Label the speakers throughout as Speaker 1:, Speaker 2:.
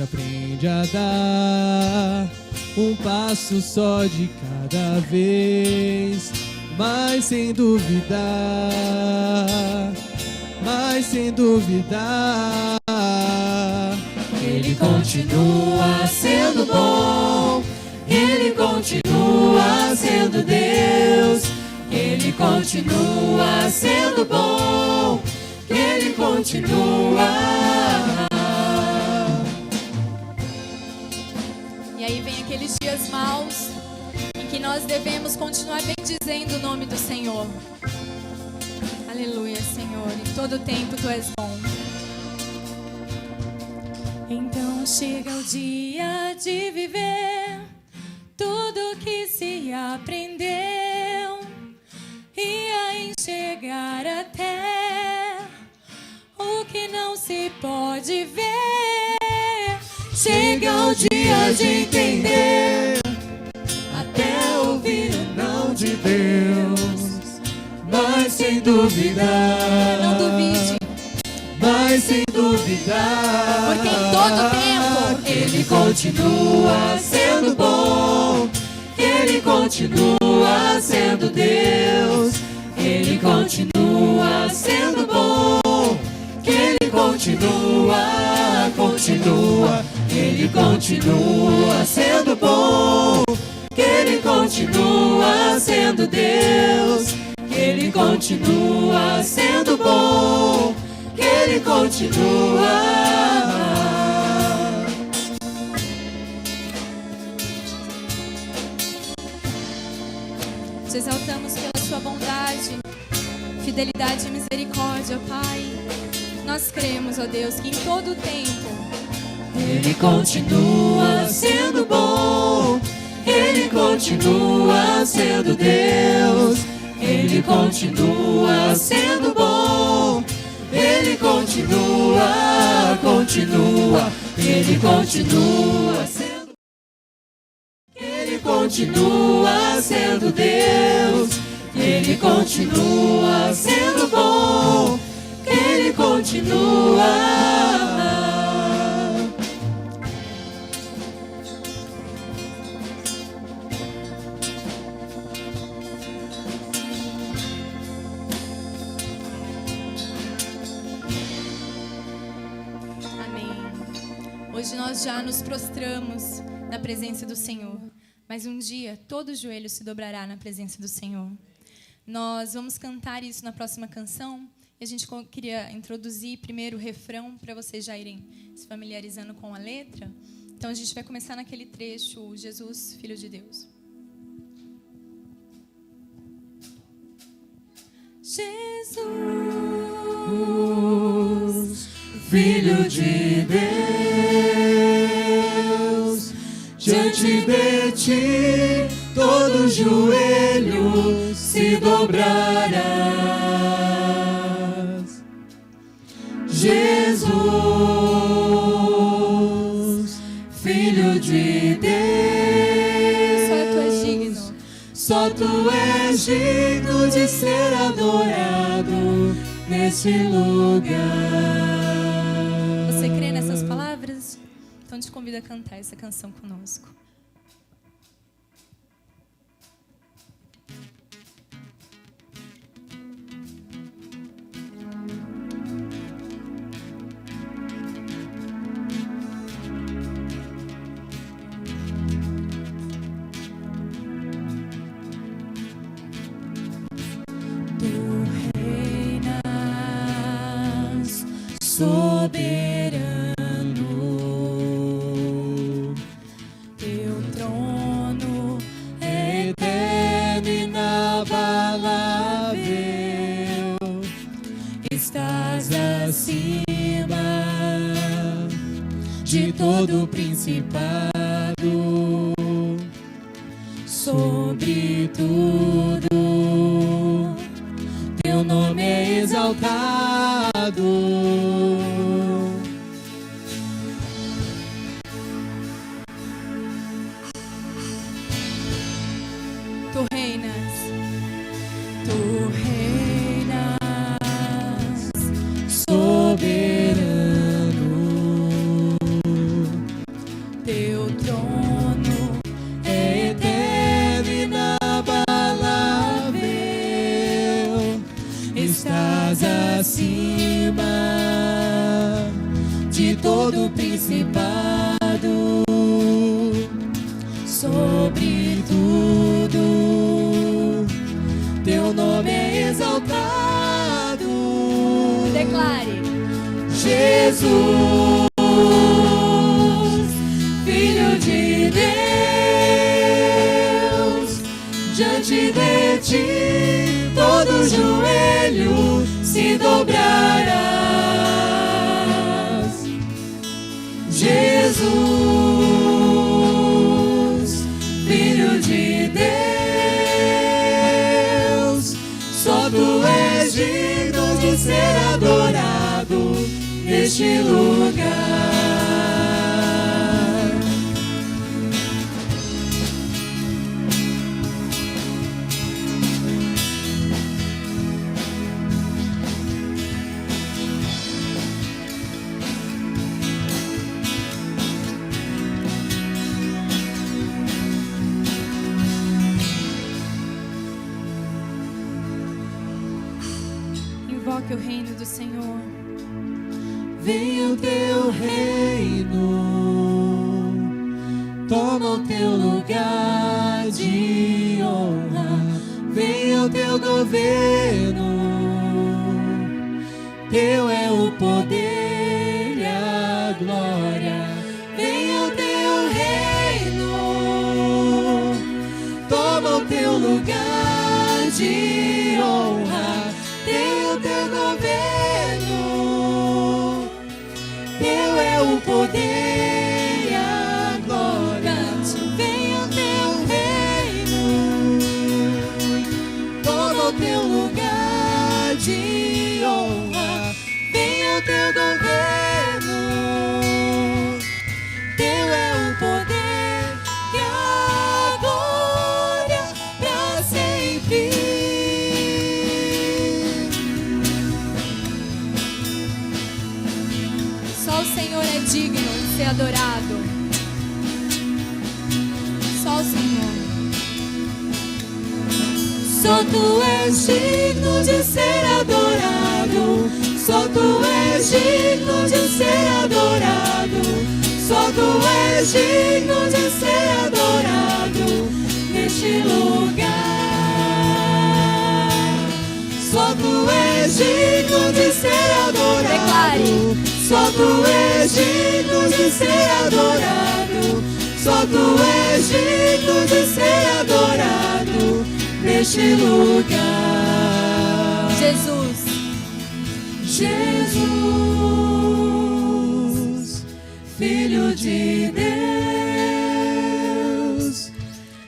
Speaker 1: aprende a dar um passo só de cada vez, mas sem duvidar,
Speaker 2: Ele continua sendo bom, Ele continua sendo Deus, Ele continua sendo bom, Ele continua.
Speaker 3: E aí vem aqueles dias maus em que nós devemos continuar bendizendo o nome do Senhor. Aleluia, Senhor, em todo tempo Tu és bom. Então chega o dia de viver tudo que se aprendeu e a enxergar até o que não se pode ver. Chega o dia de entender, até ouvir o não de Deus,
Speaker 1: mas sem duvidar,
Speaker 3: não duvide,
Speaker 1: mas sem duvidar,
Speaker 3: porque em todo tempo
Speaker 2: Ele continua sendo bom, Ele continua sendo Deus, Ele continua sendo bom, Ele continua, Ele continua sendo bom, Ele continua sendo Deus, Ele continua sendo bom, Ele continua.
Speaker 3: Te exaltamos pela Sua bondade, fidelidade e misericórdia, Pai. Nós cremos, ó Deus, que em todo tempo
Speaker 2: Ele continua sendo bom, Ele continua sendo Deus, Ele continua sendo bom, Ele continua, Ele continua sendo, Ele continua sendo Deus, Ele continua sendo bom, Ele continua.
Speaker 3: Hoje nós já nos prostramos na presença do Senhor, mas um dia todo joelho se dobrará na presença do Senhor. Nós vamos cantar isso na próxima canção e a gente queria introduzir primeiro o refrão para vocês já irem se familiarizando com a letra. Então a gente vai começar naquele trecho, Jesus, Filho de Deus. Jesus,
Speaker 2: Filho de Deus, diante de ti todo joelho se dobrará. Jesus, Filho de Deus, só tu és digno de ser adorado nesse lugar.
Speaker 3: Você crê nessas palavras? Então te convido a cantar essa canção conosco.
Speaker 2: Soberano, teu trono é eterno e inabalável, estás acima de todo principado, sobre tudo teu nome é exaltado. de todo principado, sobre tudo, teu nome é exaltado.
Speaker 3: Declare:
Speaker 2: Jesus, Filho de Deus, diante de ti todo joelho se dobrará. Jesus, Filho de Deus, só tu és digno de ser adorado neste lugar.
Speaker 3: Invoque o reino do Senhor.
Speaker 2: Venha o teu reino, toma o teu lugar de honra. Venha o teu governo, teu é o poder e a glória. Venha o teu reino, toma o teu lugar de honra. Teu governo, teu é o poder e a glória. Venha o teu reino, toma o teu lugar de honra. Venha o teu governo, teu é o poder e a glória para sempre.
Speaker 3: Só o Senhor é digno de ser adorado. Só o Senhor.
Speaker 2: Só tu és digno de ser adorado. Só tu és digno de ser adorado. Só tu és digno de ser adorado neste lugar. Só tu és digno de ser adorado.
Speaker 3: Declare:
Speaker 2: só tu és digno de ser adorado. Só tu és digno de ser adorado neste lugar.
Speaker 3: Jesus,
Speaker 2: Jesus, Filho de Deus,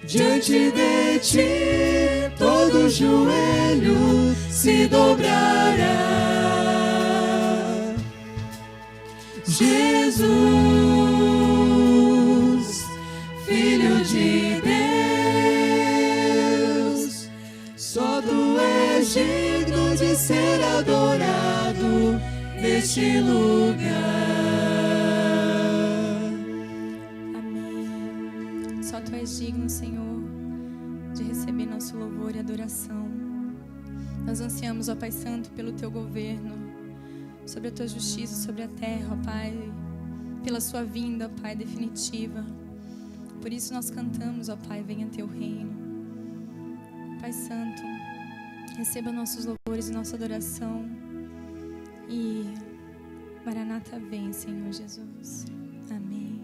Speaker 2: diante de ti todo joelho se dobrará. Jesus, Filho de Deus, só tu és digno de ser adorado neste lugar.
Speaker 3: amém. Só tu és digno, Senhor, de receber nosso louvor e adoração. Nós ansiamos, ó Pai Santo, pelo teu governo, sobre a tua justiça, sobre a terra, ó Pai, pela sua vinda, ó Pai, definitiva. Por isso nós cantamos, ó Pai, venha teu reino. Pai Santo, receba nossos louvores e nossa adoração. E Maranata vem, Senhor Jesus. Amém.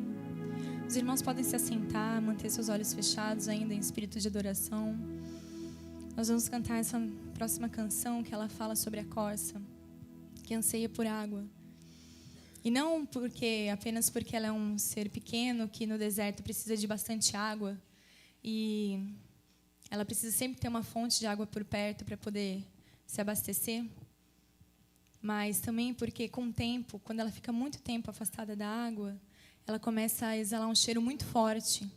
Speaker 3: Os irmãos podem se assentar, manter seus olhos fechados ainda em espírito de adoração. Nós vamos cantar essa próxima canção que ela fala sobre a corça que anseia por água. E não apenas porque ela é um ser pequeno que no deserto precisa de bastante água e ela precisa sempre ter uma fonte de água por perto para poder se abastecer, mas também porque com o tempo, quando ela fica muito tempo afastada da água, ela começa a exalar um cheiro muito forte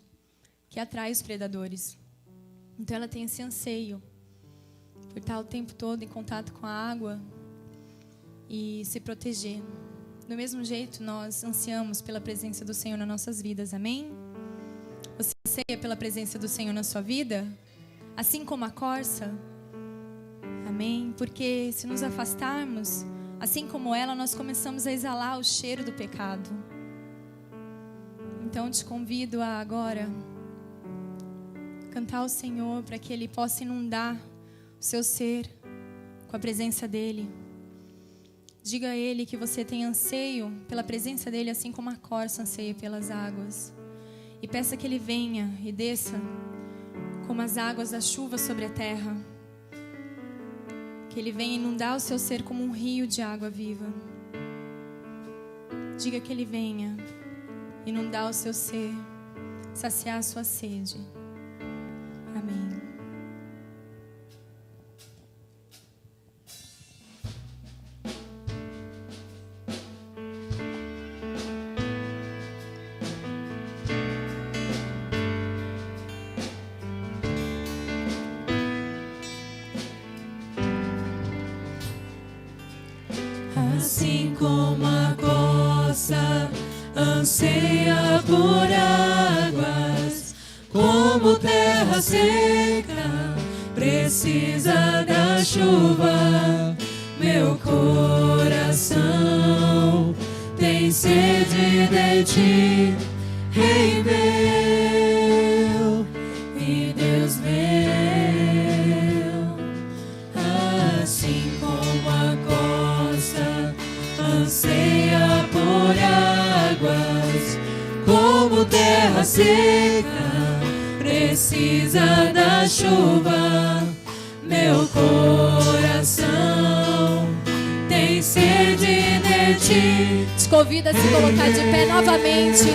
Speaker 3: que atrai os predadores. Então ela tem esse anseio por estar o tempo todo em contato com a água e se proteger. Do mesmo jeito, nós ansiamos pela presença do Senhor nas nossas vidas, amém? Você anseia pela presença do Senhor na sua vida? Assim como a corça? Amém? Porque se nos afastarmos, assim como ela, nós começamos a exalar o cheiro do pecado. Então te convido a agora cantar ao Senhor para que Ele possa inundar o seu ser com a presença dEle. Diga a Ele que você tem anseio pela presença dEle, assim como a corça anseia pelas águas. E peça que Ele venha e desça como as águas da chuva sobre a terra. Que Ele venha inundar o seu ser como um rio de água viva. Diga que Ele venha inundar o seu ser, saciar a sua sede. Amém.
Speaker 2: Assim como a corça anseia por águas, como terra seca precisa da chuva, meu coração tem sede de ti, Rei meu e Deus meu. Assim como a corça anseia por águas, como terra seca precisa da chuva, meu coração tem sede de ti.
Speaker 3: Te convido a se colocar de pé novamente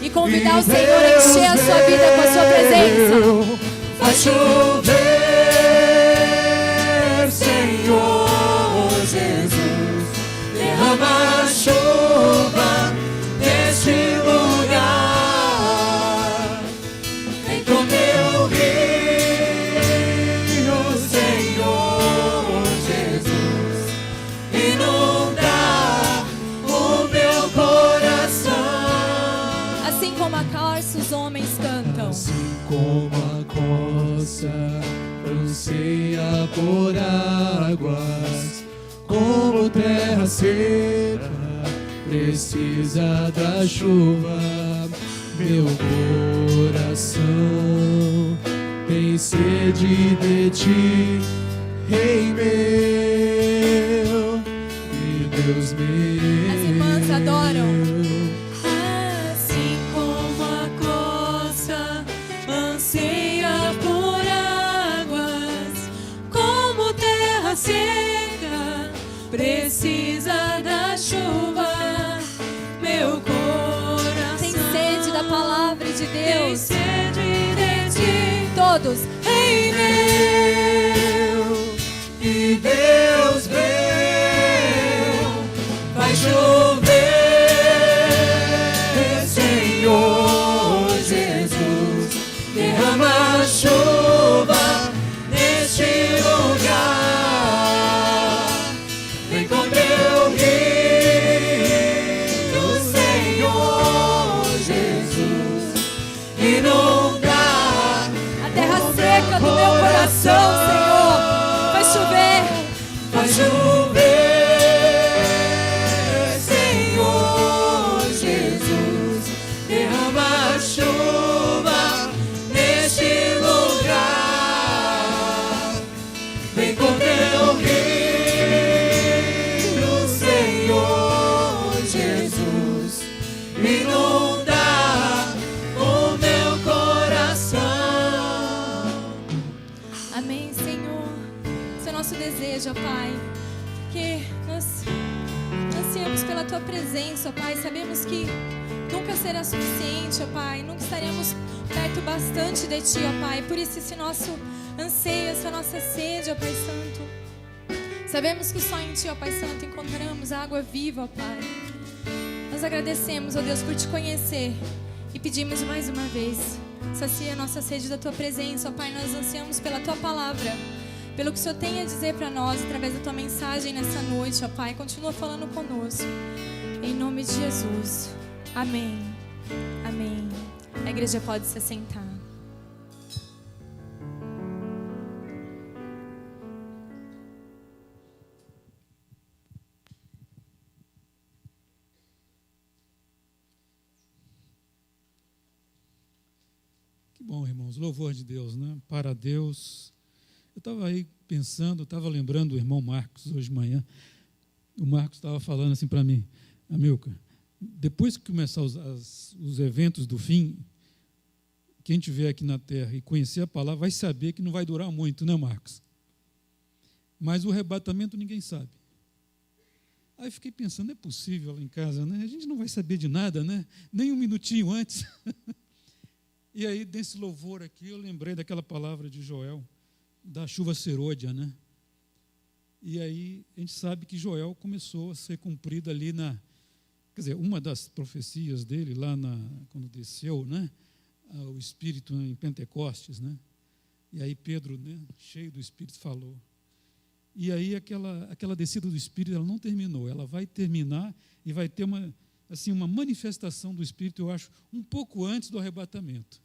Speaker 3: e convidar o Senhor a encher a sua vida com a sua presença.
Speaker 2: Faz chover, Senhor Jesus, derrama a chuva neste lugar. Vem com teu rio, Senhor Jesus, inundar o meu coração.
Speaker 3: Assim como a corça, os homens cantam.
Speaker 1: Assim como a corça anseia por águas, como terra seca precisa da chuva, meu coração tem sede de ti, Rei meu e Deus meu.
Speaker 3: As irmãs adoram.
Speaker 2: Assim como a corça anseia por águas, como terra seca precisa da chuva, meu coração
Speaker 3: Tem sede da palavra de
Speaker 2: tem
Speaker 3: Deus.
Speaker 2: sede de ti,
Speaker 3: Todos.
Speaker 2: Rei meu e Deus meu. Vai chover, Senhor Jesus, derrama a chuva neste lugar. Vem com teu rio, Senhor Jesus, inundar
Speaker 3: A terra seca do meu coração, Senhor. Vai chover.
Speaker 2: Vai chover, Senhor Jesus, derrama a chuva neste lugar. Vem com teu rio, Senhor Jesus, inundar o meu coração.
Speaker 3: Amém, Senhor. Esse é o nosso desejo, ó Pai. Que nós ansiamos pela Tua presença, ó Pai. Sabemos que nunca será suficiente, ó Pai. Nunca estaremos perto bastante de Ti, ó Pai. Por isso esse nosso anseio, essa nossa sede, ó Pai Santo. Sabemos que só em Ti, ó Pai Santo, encontramos a água viva, ó Pai. Nós agradecemos, ó Deus, por Te conhecer. E pedimos mais uma vez, sacia a nossa sede da Tua presença, ó Pai. Nós ansiamos pela Tua palavra, pelo que o Senhor tem a dizer para nós através da Tua mensagem nessa noite, ó Pai. Continua falando conosco. Em nome de Jesus. Amém. Amém. A igreja pode se assentar.
Speaker 4: bom, irmãos, louvor de Deus, né? Para Deus. Eu estava aí pensando, estava lembrando do irmão Marcos hoje de manhã. O Marcos estava falando assim para mim: Amilcar, depois que começar os eventos do fim, quem estiver aqui na terra e conhecer a palavra vai saber que não vai durar muito, né, Marcos? Mas o arrebatamento ninguém sabe. Aí fiquei pensando, não é possível lá em casa, né? A gente não vai saber de nada, né? Nem um minutinho antes. E aí, desse louvor aqui, eu lembrei daquela palavra de Joel, da chuva serôdia, né? E aí, a gente sabe que Joel começou a ser cumprida ali quer dizer, uma das profecias dele, lá quando desceu, né? O Espírito em Pentecostes, né? E aí Pedro, né, cheio do Espírito, falou. E aí aquela descida do Espírito, ela não terminou, ela vai terminar e vai ter uma manifestação do Espírito, eu acho, um pouco antes do arrebatamento.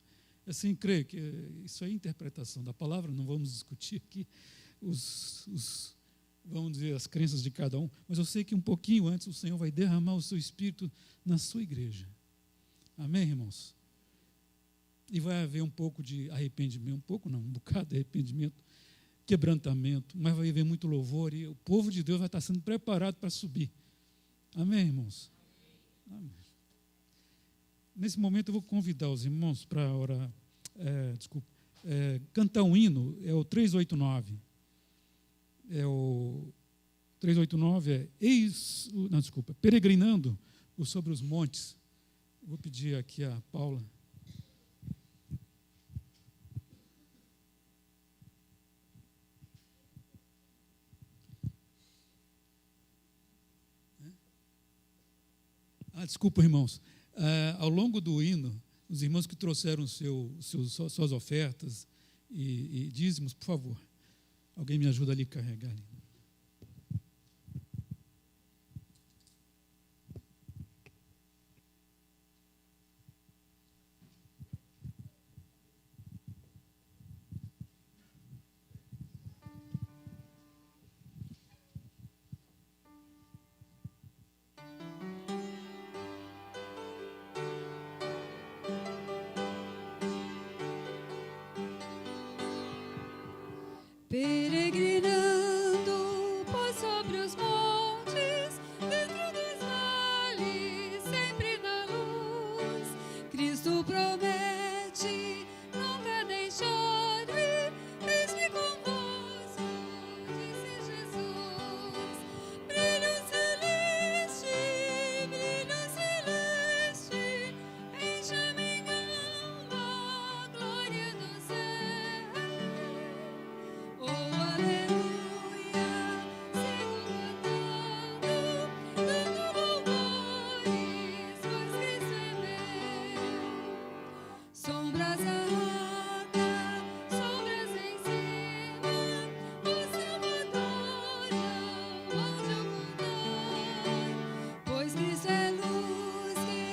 Speaker 4: Assim, creio que isso é interpretação da palavra, não vamos discutir aqui vamos dizer, as crenças de cada um, mas eu sei que um pouquinho antes o Senhor vai derramar o seu Espírito na sua igreja. Amém, irmãos? E vai haver um pouco de arrependimento, um bocado de arrependimento, quebrantamento, mas vai haver muito louvor e o povo de Deus vai estar sendo preparado para subir. Amém, irmãos? Amém. Nesse momento eu vou convidar os irmãos para orar, cantar um hino, é o 389. O 389 Peregrinando sobre os montes. Eu vou pedir aqui a Paula. Desculpa, irmãos. Ao longo do hino, os irmãos que trouxeram suas ofertas e dízimos, por favor, alguém me ajuda ali a carregar.
Speaker 2: Peregrinando, pois sobre os montes, dentro dos vales, sempre na luz, Cristo promete nunca deixar-me, eis-me convosco, disse Jesus. Brilho celeste, enche a minha alma, glória do céu. Oh, aleluia, sigo cantando, dando louvores, pois Cristo é meu. Sombras arrota, sombras em cima, o Salvador não onde ocultar, pois Cristo é luz que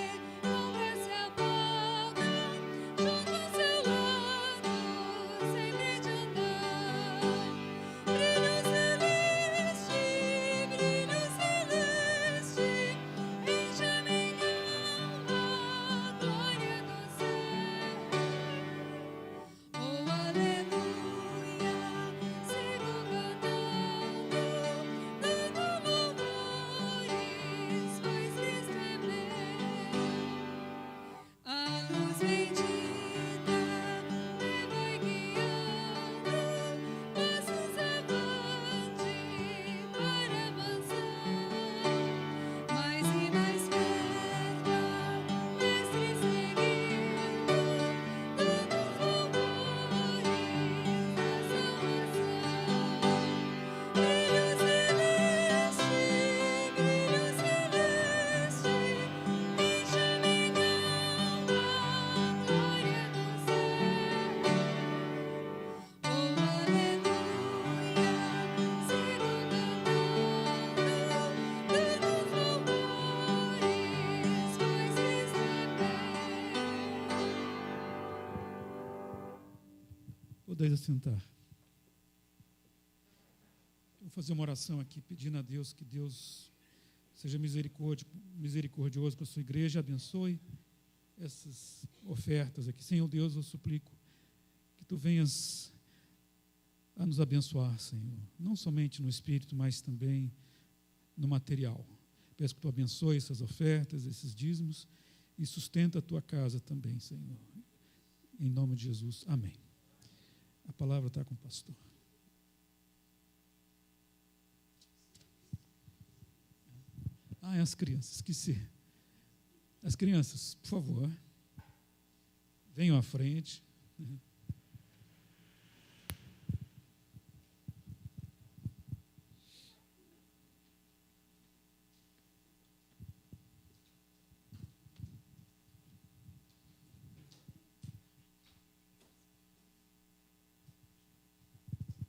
Speaker 2: nunca se apaga, junto ao seu lado sempre de andar. Brilho celeste, enche a minha alma, glória do céu. Oh, aleluia, sigo cantando, dando louvores, pois Cristo é meu. A luz bendita me vai guiando, passos avante para avançar. Mais e mais perto, mestre seguindo, dando louvores da salvação. Brilho celeste, enche a minha alma, glória do céu. Oh, aleluia, sigo cantando, dando louvores, pois Cristo é meu.
Speaker 4: Podeis assentar. Vou fazer uma oração aqui, pedindo a Deus que Deus seja misericordioso com a sua igreja, abençoe essas ofertas aqui. Senhor Deus, eu suplico Tu venhas a nos abençoar, Senhor, não somente no espírito, mas também no material. Peço que Tu abençoe essas ofertas, esses dízimos, e sustenta a Tua casa também, Senhor. Em nome de Jesus, amém. A palavra está com o pastor. Ah, é as crianças, esqueci. As crianças, por favor, venham à frente.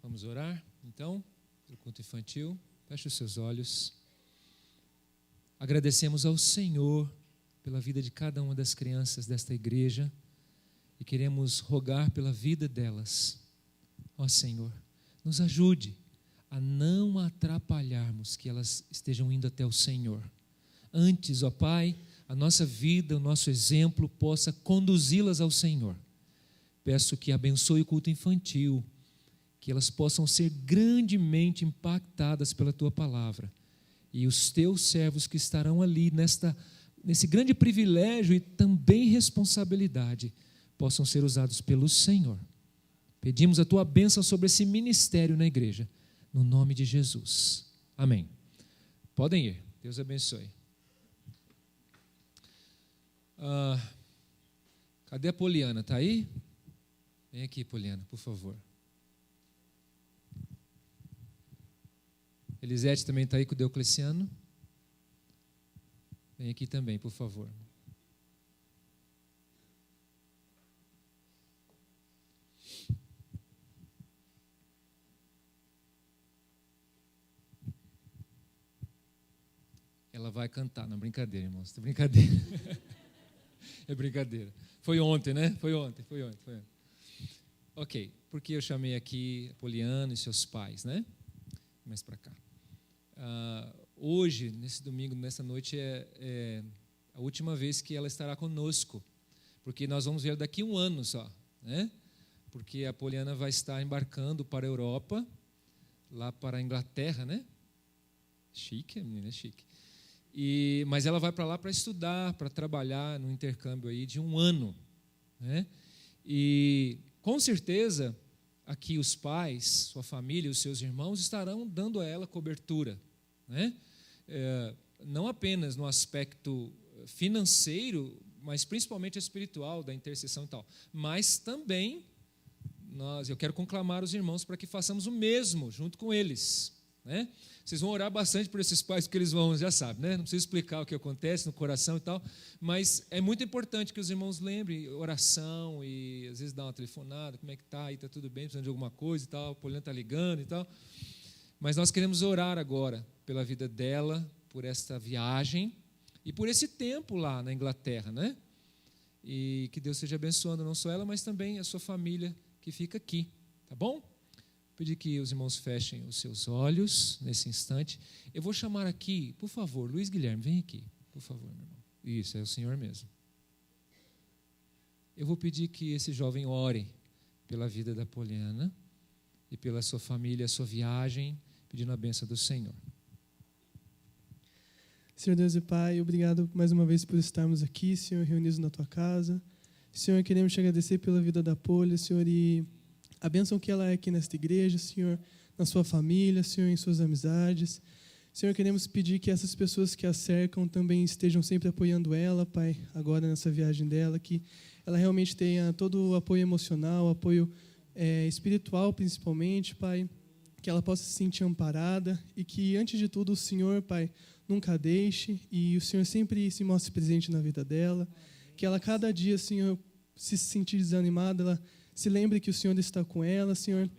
Speaker 5: Vamos orar, então, pelo culto infantil. Feche os seus olhos. Agradecemos ao Senhor pela vida de cada uma das crianças desta igreja e queremos rogar pela vida delas. Ó Senhor, nos ajude a não atrapalharmos que elas estejam indo até o Senhor. Antes, ó Pai, a nossa vida, o nosso exemplo possa conduzi-las ao Senhor. Peço que abençoe o culto infantil, que elas possam ser grandemente impactadas pela Tua palavra. E os Teus servos que estarão ali nesse grande privilégio e também responsabilidade, possam ser usados pelo Senhor. Pedimos a Tua bênção sobre esse ministério na igreja, no nome de Jesus. Amém. Podem ir. Deus abençoe. Cadê a Poliana? Está aí? Vem aqui, Poliana, por favor. Elisete também está aí com o Deocleciano. Vem aqui também, por favor. Ela vai cantar. Não, brincadeira, irmãos. É brincadeira. É brincadeira. Foi ontem, né? Foi ontem. Ok, porque eu chamei aqui a Poliana e seus pais, né? Mais para cá. Hoje, nesse domingo, nessa noite, é a última vez que ela estará conosco, porque nós vamos ver daqui 1 ano só, né? Porque a Poliana vai estar embarcando para a Europa, lá para a Inglaterra, né? Chique, a menina é chique. Mas ela vai para lá para estudar, para trabalhar no intercâmbio aí de 1 ano, né? E com certeza aqui os pais, sua família, os seus irmãos estarão dando a ela cobertura, né? Não apenas no aspecto financeiro, mas principalmente espiritual, da intercessão e tal. Mas também eu quero conclamar os irmãos para que façamos o mesmo junto com eles, né? Vocês vão orar bastante por esses pais, porque eles já sabem, né? Não precisa explicar o que acontece no coração e tal, mas é muito importante que os irmãos lembrem oração e às vezes dá uma telefonada, como é que está, aí está tudo bem, precisando de alguma coisa e tal, o Poliana está ligando e tal. Mas nós queremos orar agora pela vida dela, por esta viagem e por esse tempo lá na Inglaterra, né? E que Deus esteja abençoando não só ela, mas também a sua família que fica aqui, tá bom? Pedir que os irmãos fechem os seus olhos nesse instante. Eu vou chamar aqui, por favor, Luiz Guilherme, vem aqui, por favor, meu irmão. Isso, é o senhor mesmo. Eu vou pedir que esse jovem ore pela vida da Poliana e pela sua família, a sua viagem, pedindo a bênção do Senhor.
Speaker 1: Senhor Deus e Pai, obrigado mais uma vez por estarmos aqui, Senhor, reunidos na Tua casa. Senhor, queremos te agradecer pela vida da Poli, Senhor, e a bênção que ela é aqui nesta igreja, Senhor, na sua família, Senhor, em suas amizades. Senhor, queremos pedir que essas pessoas que a cercam também estejam sempre apoiando ela, Pai, agora nessa viagem dela, que ela realmente tenha todo o apoio emocional, apoio espiritual principalmente, Pai, que ela possa se sentir amparada e que, antes de tudo, o Senhor, Pai, nunca a deixe e o Senhor sempre se mostre presente na vida dela, que ela cada dia, Senhor, se sentir desanimada, ela se lembre que o Senhor está com ela, Senhor,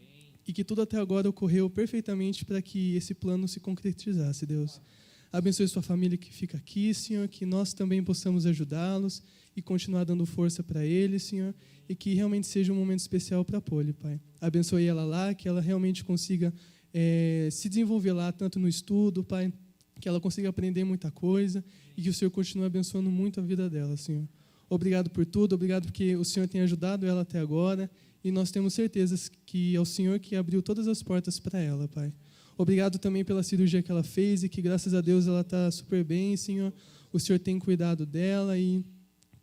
Speaker 1: e que tudo até agora ocorreu perfeitamente para que esse plano se concretizasse, Deus. Abençoe sua família que fica aqui, Senhor, que nós também possamos ajudá-los e continuar dando força para eles, Senhor, e que realmente seja um momento especial para a Poli, Pai. Abençoe ela lá, que ela realmente consiga se desenvolver lá, tanto no estudo, Pai, que ela consiga aprender muita coisa e que o Senhor continue abençoando muito a vida dela, Senhor. Obrigado por tudo, obrigado porque o Senhor tem ajudado ela até agora e nós temos certeza que é o Senhor que abriu todas as portas para ela, Pai. Obrigado também pela cirurgia que ela fez e que, graças a Deus, ela está super bem, Senhor. O Senhor tem cuidado dela e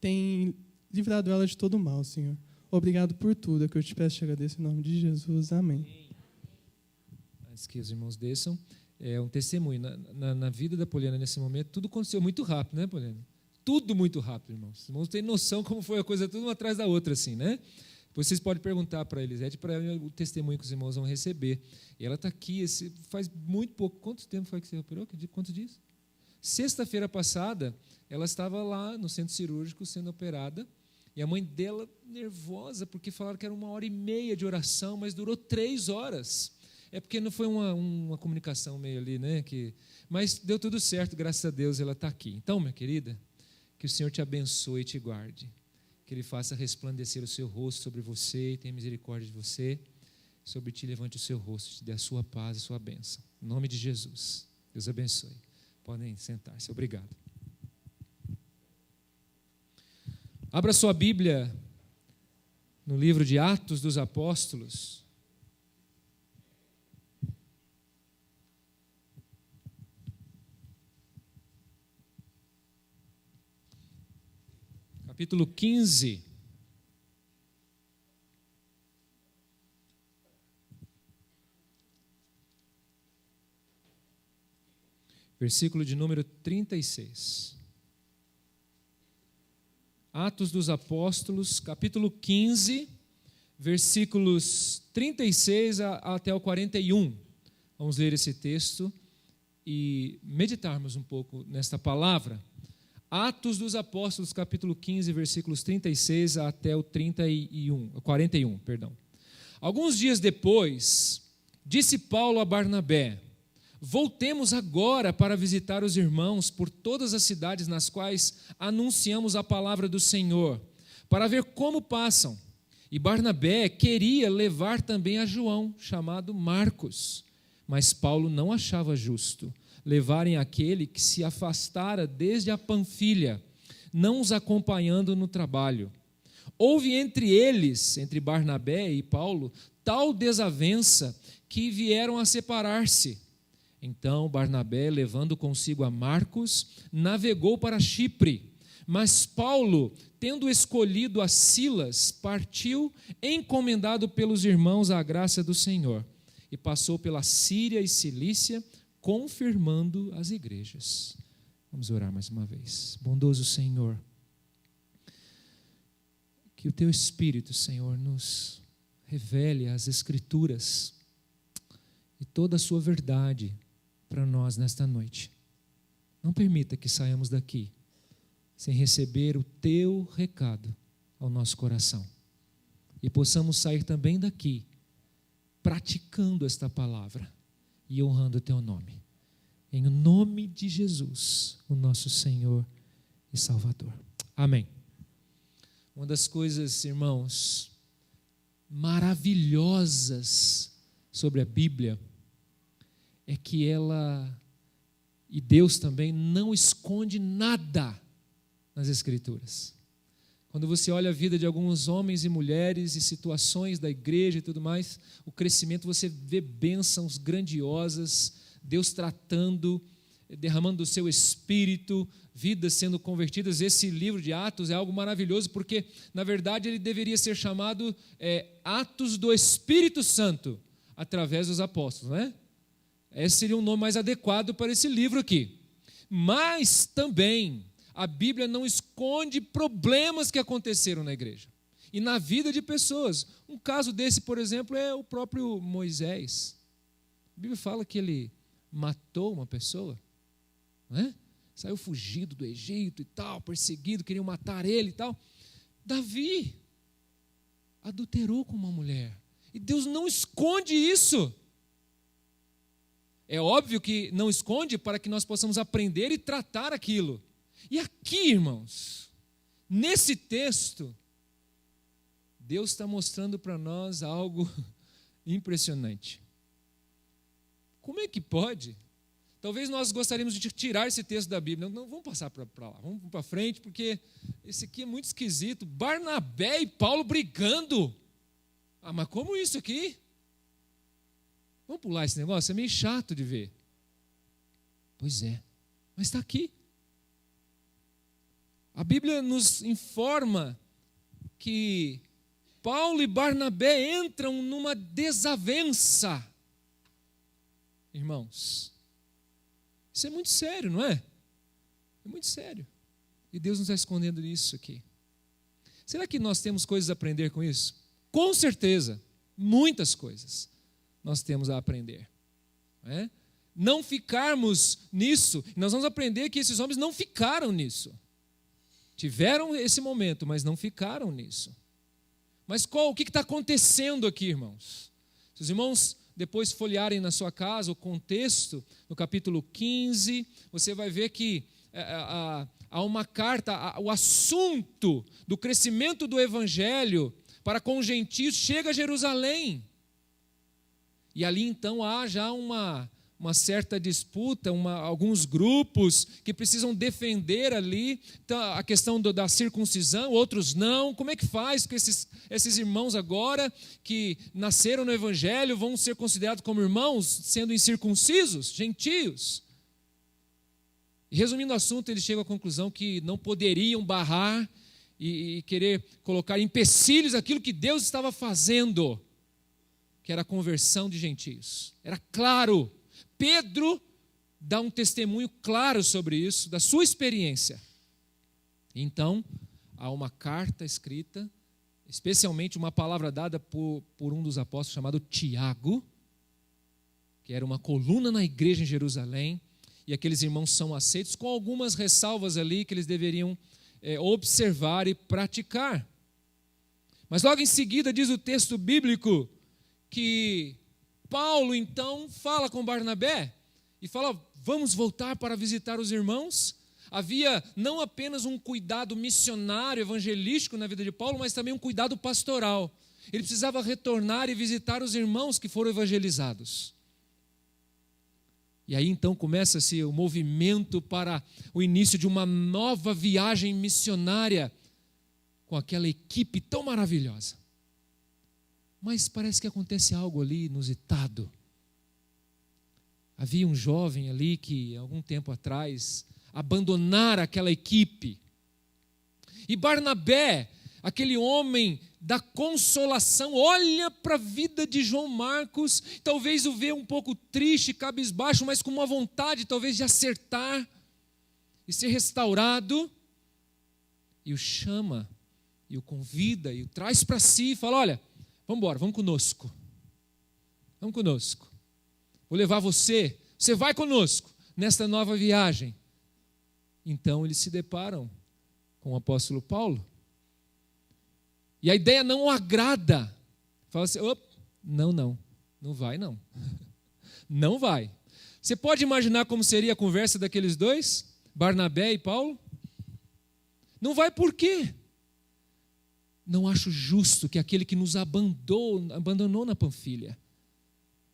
Speaker 1: tem livrado ela de todo mal, Senhor. Obrigado por tudo, é que eu te peço e te agradeço em nome de Jesus. Amém.
Speaker 5: Antes que os irmãos desçam, é um testemunho. Na vida da Poliana, nesse momento, tudo aconteceu muito rápido, né, Poliana? Tudo muito rápido, irmãos. Os irmãos têm noção como foi a coisa, tudo uma atrás da outra, assim, né? Depois vocês podem perguntar para a Elisete, para o testemunho que os irmãos vão receber. E ela está aqui, faz muito pouco. Quanto tempo foi que você operou? Quantos dias? Sexta-feira passada, ela estava lá no centro cirúrgico sendo operada, e a mãe dela nervosa, porque falaram que era 1h30 de oração, mas durou 3 horas. É porque não foi uma comunicação meio ali, né? Mas deu tudo certo, graças a Deus ela está aqui. Então, minha querida, que o Senhor te abençoe e te guarde. Que Ele faça resplandecer o seu rosto sobre você e tenha misericórdia de você. Sobre ti levante o seu rosto, te dê a sua paz, a sua bênção. Em nome de Jesus. Deus abençoe. Podem sentar-se. Obrigado. Abra sua Bíblia no livro de Atos dos Apóstolos. Capítulo 15. Versículo de número 36. Atos dos Apóstolos, capítulo 15, versículos 36 até o 41. Vamos ler esse texto e meditarmos um pouco nesta palavra. Atos dos Apóstolos, capítulo 15, versículos 36 até o 41. Alguns dias depois, disse Paulo a Barnabé: voltemos agora para visitar os irmãos por todas as cidades nas quais anunciamos a palavra do Senhor, para ver como passam. E Barnabé queria levar também a João, chamado Marcos, mas Paulo não achava justo levarem aquele que se afastara desde a Panfilha, não os acompanhando no trabalho. Houve entre eles, entre Barnabé e Paulo, tal desavença que vieram a separar-se. Então Barnabé, levando consigo a Marcos, navegou para Chipre, mas Paulo, tendo escolhido a Silas, partiu, encomendado pelos irmãos à graça do Senhor, e passou pela Síria e Cilícia, confirmando as igrejas. Vamos orar mais uma vez. Bondoso Senhor, que o Teu Espírito, Senhor, nos revele as Escrituras e toda a sua verdade para nós nesta noite. Não permita que saiamos daqui sem receber o Teu recado ao nosso coração e possamos sair também daqui praticando esta palavra e honrando o Teu nome. Em nome de Jesus, o nosso Senhor e Salvador. Amém. Uma das coisas, irmãos, maravilhosas sobre a Bíblia é que ela, e Deus também, não esconde nada nas Escrituras. Quando você olha a vida de alguns homens e mulheres e situações da igreja e tudo mais, o crescimento, você vê bênçãos grandiosas, Deus tratando, derramando o seu espírito, vidas sendo convertidas. Esse livro de Atos é algo maravilhoso, porque, na verdade, ele deveria ser chamado Atos do Espírito Santo, através dos apóstolos, não é? Esse seria um nome mais adequado para esse livro aqui. Mas também a Bíblia não esconde problemas que aconteceram na igreja e na vida de pessoas. Um caso desse, por exemplo, é o próprio Moisés. A Bíblia fala que ele matou uma pessoa, não é? Saiu fugido do Egito e tal, perseguido, queriam matar ele e tal. Davi adulterou com uma mulher. E Deus não esconde isso. É óbvio que não esconde para que nós possamos aprender e tratar aquilo. E aqui, irmãos, nesse texto, Deus está mostrando para nós algo impressionante. Como é que pode? Talvez nós gostaríamos de tirar esse texto da Bíblia. Não, vamos passar para lá, vamos para frente, porque esse aqui é muito esquisito. Barnabé e Paulo brigando. mas como isso aqui? Vamos pular esse negócio? É meio chato de ver. Pois é, mas está aqui. A Bíblia nos informa que Paulo e Barnabé entram numa desavença. Irmãos, isso é muito sério, não é? É muito sério. E Deus não está escondendo isso aqui. Será que nós temos coisas a aprender com isso? Com certeza, muitas coisas nós temos a aprender. Não ficarmos nisso, nós vamos aprender que esses homens não ficaram nisso. Tiveram esse momento, mas não ficaram nisso. Mas o que está acontecendo aqui, irmãos? Se os irmãos depois folhearem na sua casa o contexto, no capítulo 15, você vai ver que há uma carta, o assunto do crescimento do evangelho para com os gentios chega a Jerusalém. E ali então há já uma certa disputa, alguns grupos que precisam defender ali a questão da circuncisão, outros não. Como é que faz com esses irmãos agora que nasceram no evangelho vão ser considerados como irmãos, sendo incircuncisos, gentios? E resumindo o assunto, eles chegam à conclusão que não poderiam barrar e querer colocar empecilhos àquilo que Deus estava fazendo, que era a conversão de gentios. Era claro. Pedro dá um testemunho claro sobre isso, da sua experiência. Então, há uma carta escrita, especialmente uma palavra dada por um dos apóstolos chamado Tiago, que era uma coluna na igreja em Jerusalém, e aqueles irmãos são aceitos com algumas ressalvas ali que eles deveriam observar e praticar. Mas logo em seguida diz o texto bíblico que Paulo então fala com Barnabé e fala: vamos voltar para visitar os irmãos. Havia não apenas um cuidado missionário, evangelístico na vida de Paulo, mas também um cuidado pastoral. Ele precisava retornar e visitar os irmãos que foram evangelizados. E aí então começa-se o movimento para o início de uma nova viagem missionária com aquela equipe tão maravilhosa. Mas parece que acontece algo ali inusitado. Havia um jovem ali que, algum tempo atrás, abandonara aquela equipe. E Barnabé, aquele homem da consolação, olha para a vida de João Marcos, talvez o vê um pouco triste, cabisbaixo, mas com uma vontade talvez de acertar e ser restaurado, e o chama, e o convida, e o traz para si, e fala: olha, vamos embora, vamos conosco. Vamos conosco. Vou levar você vai conosco nesta nova viagem. Então eles se deparam com o apóstolo Paulo. E a ideia não o agrada. Fala assim: não vai não. Não vai. Você pode imaginar como seria a conversa daqueles dois, Barnabé e Paulo? Não vai por quê? Não acho justo que aquele que nos abandonou na Panfilha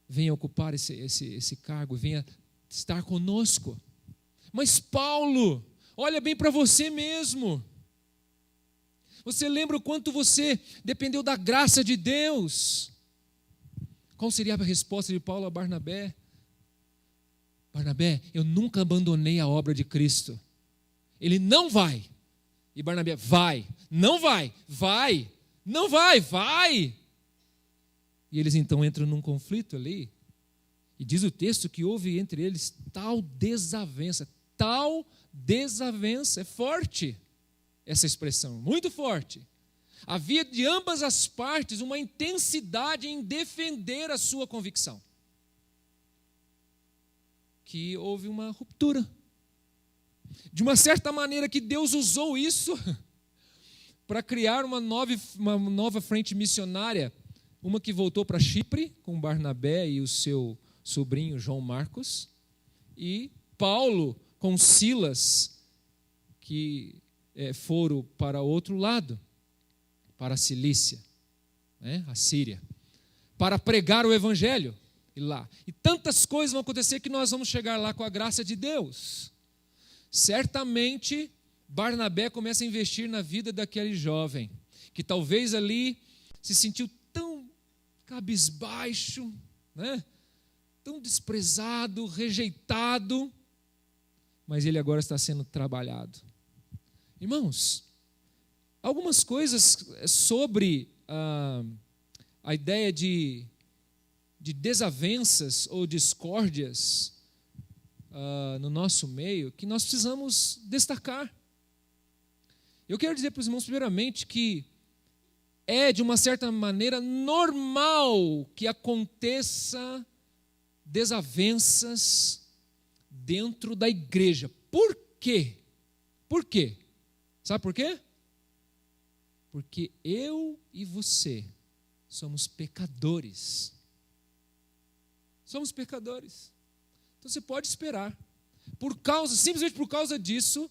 Speaker 5: venha ocupar esse cargo, venha estar conosco. Mas Paulo, olha bem para você mesmo. Você lembra o quanto você dependeu da graça de Deus? Qual seria a resposta de Paulo a Barnabé? Barnabé, eu nunca abandonei a obra de Cristo. Ele não vai. E Barnabé, vai. Não vai. Vai. Não vai. Vai. E eles então entram num conflito ali. E diz o texto que houve entre eles tal desavença. Tal desavença. É forte essa expressão, muito forte. Havia de ambas as partes uma intensidade em defender a sua convicção. Que houve uma ruptura. De uma certa maneira que Deus usou isso para criar uma nova frente missionária. Uma que voltou para Chipre, com Barnabé e o seu sobrinho João Marcos. E Paulo com Silas, que foram para outro lado, para a Cilícia, a Síria, para pregar o evangelho lá. E tantas coisas vão acontecer que nós vamos chegar lá com a graça de Deus. Certamente, Barnabé começa a investir na vida daquele jovem, que talvez ali se sentiu tão cabisbaixo, né? Tão desprezado, rejeitado, mas ele agora está sendo trabalhado. Irmãos, algumas coisas sobre a ideia de desavenças ou discórdias no nosso meio que nós precisamos destacar. Eu quero dizer para os irmãos, primeiramente, que é, de uma certa maneira, normal que aconteça desavenças dentro da igreja. Por quê? Por quê? Sabe por quê? Porque eu e você somos pecadores. Somos pecadores. Então você pode esperar. Simplesmente por causa disso,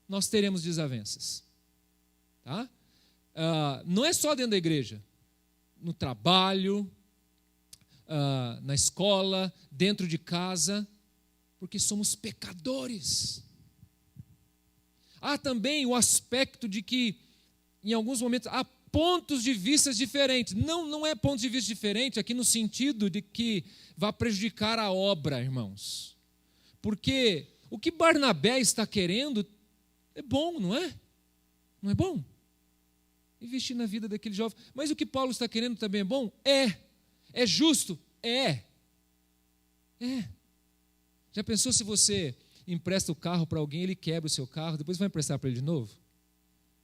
Speaker 5: nós teremos desavenças. Tá? Não é só dentro da igreja. No trabalho, na escola, dentro de casa, porque somos pecadores. Há também o aspecto de que, em alguns momentos, há pontos de vista diferentes. Não é pontos de vista diferente aqui no sentido de que vai prejudicar a obra, irmãos. Porque o que Barnabé está querendo é bom, não é? Não é bom? Investir na vida daquele jovem. Mas o que Paulo está querendo também é bom? É. É justo? É. Já pensou se você empresta o carro para alguém, ele quebra o seu carro, depois vai emprestar para ele de novo?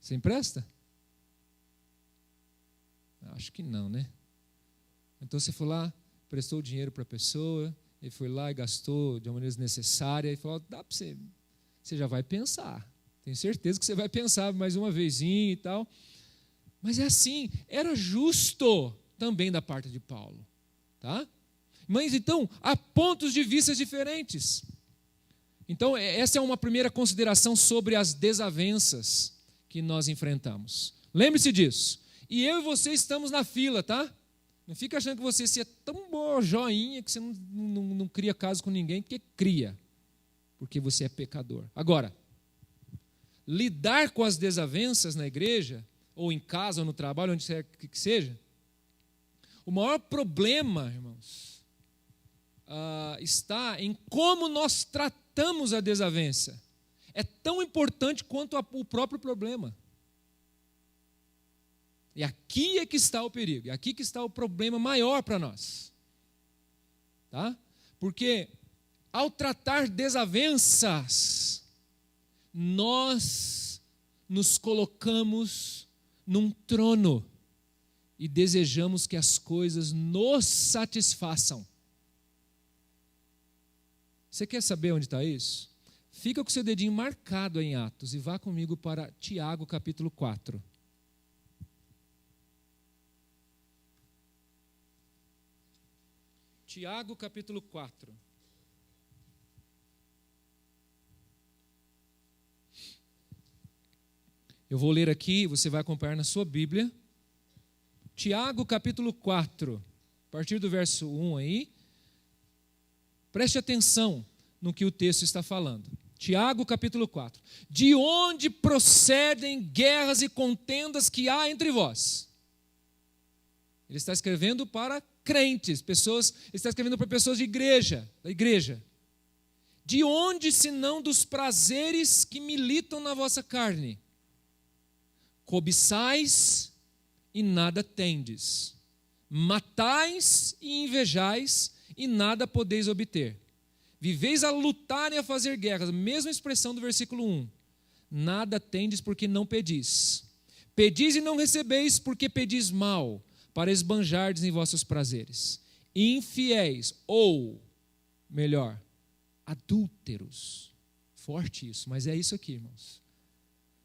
Speaker 5: Você empresta? Acho que não, né? Então você foi lá, prestou o dinheiro para a pessoa, ele foi lá e gastou de uma maneira desnecessária, e falou, dá para você, você já vai pensar. Tenho certeza que você vai pensar mais uma vezinha e tal. Mas é assim, era justo também da parte de Paulo. Tá? Mas então, há pontos de vista diferentes. Então, essa é uma primeira consideração sobre as desavenças que nós enfrentamos. Lembre-se disso. E eu e você estamos na fila, tá? Não fica achando que você é tão boa joinha que você não cria caso com ninguém, porque cria. Porque você é pecador. Agora, lidar com as desavenças na igreja, ou em casa, ou no trabalho, onde quer que seja, o maior problema, irmãos, está em como nós tratamos a desavença. É tão importante quanto o próprio problema. E aqui é que está o perigo, e aqui que está o problema maior para nós. Tá? Porque ao tratar desavenças, nós nos colocamos num trono e desejamos que as coisas nos satisfaçam. Você quer saber onde está isso? Fica com o seu dedinho marcado em Atos e vá comigo para Tiago capítulo 4. Tiago capítulo 4. Eu vou ler aqui, você vai acompanhar na sua Bíblia. Tiago capítulo 4, a partir do verso 1 aí. Preste atenção no que o texto está falando. Tiago capítulo 4. De onde procedem guerras e contendas que há entre vós? Ele está escrevendo para crentes, pessoas, ele está escrevendo para pessoas de igreja, da igreja. De onde, senão dos prazeres que militam na vossa carne? Cobiçais e nada tendes. Matais e invejais e nada podeis obter. Viveis a lutar e a fazer guerras. Mesma expressão do versículo 1. Nada tendes porque não pedis. Pedis e não recebeis porque pedis mal, para esbanjardes em vossos prazeres. Infiéis, ou, melhor, adúlteros. Forte isso, mas é isso aqui, irmãos.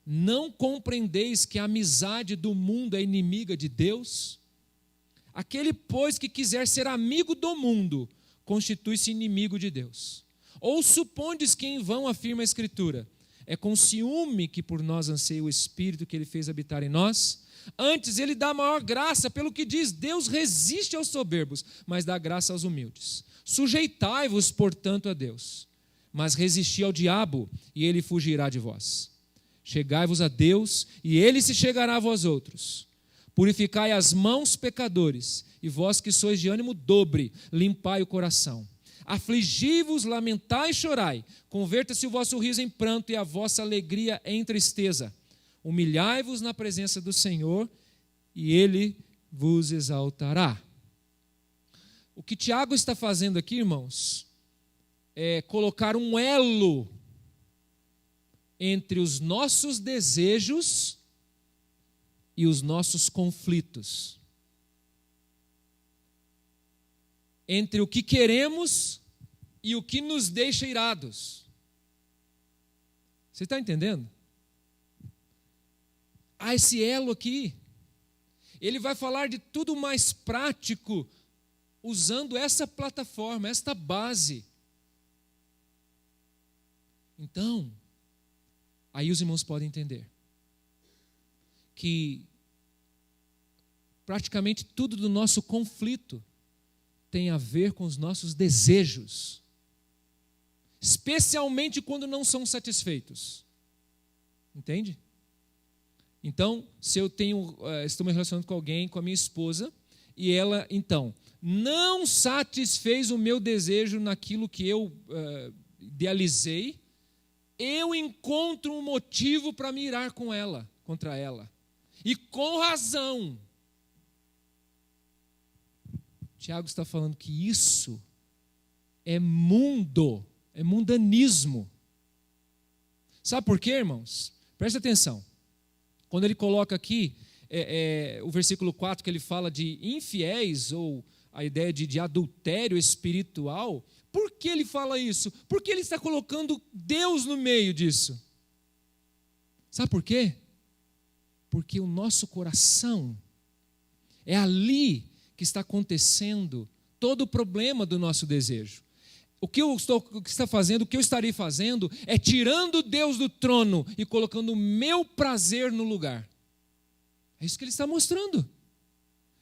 Speaker 5: Não compreendeis que a amizade do mundo é inimiga de Deus? Aquele, pois, que quiser ser amigo do mundo, constitui-se inimigo de Deus. Ou supondes que em vão afirma a Escritura, é com ciúme que por nós anseia o Espírito que Ele fez habitar em nós? Antes Ele dá maior graça, pelo que diz, Deus resiste aos soberbos, mas dá graça aos humildes. Sujeitai-vos, portanto, a Deus, mas resisti ao diabo, e ele fugirá de vós. Chegai-vos a Deus, e ele se chegará a vós outros. Purificai as mãos, pecadores, e vós que sois de ânimo dobre, limpai o coração. Afligi-vos, lamentai e chorai. Converta-se o vosso riso em pranto e a vossa alegria em tristeza. Humilhai-vos na presença do Senhor e Ele vos exaltará. O que Tiago está fazendo aqui, irmãos, é colocar um elo entre os nossos desejos e os nossos conflitos. Entre o que queremos e o que nos deixa irados. Você está entendendo? Há esse elo aqui. Ele vai falar de tudo mais prático, usando essa plataforma, esta base. Então, aí os irmãos podem entender que praticamente tudo do nosso conflito tem a ver com os nossos desejos, especialmente quando não são satisfeitos. Entende? Então, se eu estou me relacionando com alguém, com a minha esposa, e ela, então, não satisfez o meu desejo naquilo que eu idealizei, eu encontro um motivo para me irar contra ela. E com razão. Tiago está falando que isso é mundanismo. Sabe por quê, irmãos? Presta atenção. Quando ele coloca aqui, o versículo 4, que ele fala de infiéis, ou a ideia de adultério espiritual, por que ele fala isso? Porque ele está colocando Deus no meio disso. Sabe por quê? Porque o nosso coração, é ali que está acontecendo todo o problema do nosso desejo. O que eu estarei fazendo é tirando Deus do trono e colocando o meu prazer no lugar. É isso que ele está mostrando.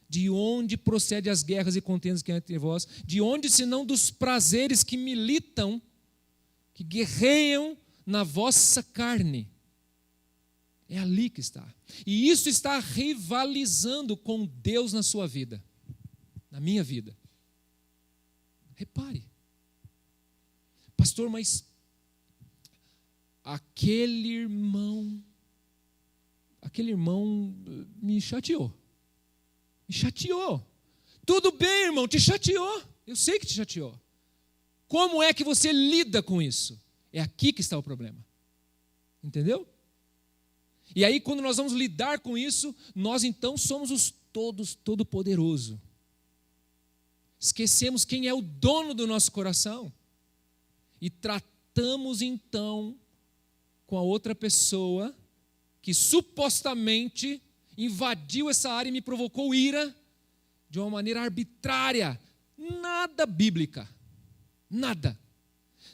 Speaker 5: De onde procede as guerras e contendas que há entre vós? De onde, senão dos prazeres que militam, que guerreiam na vossa carne? É ali que está. E isso está rivalizando com Deus na sua vida, na minha vida. Repare. Pastor, mas aquele irmão me chateou. Me chateou. Tudo bem, irmão, te chateou. Eu sei que te chateou. Como é que você lida com isso? É aqui que está o problema. Entendeu? E aí, quando nós vamos lidar com isso, nós então somos os todo-poderoso. Esquecemos quem é o dono do nosso coração. E tratamos então com a outra pessoa que supostamente invadiu essa área e me provocou ira de uma maneira arbitrária, nada bíblica, nada.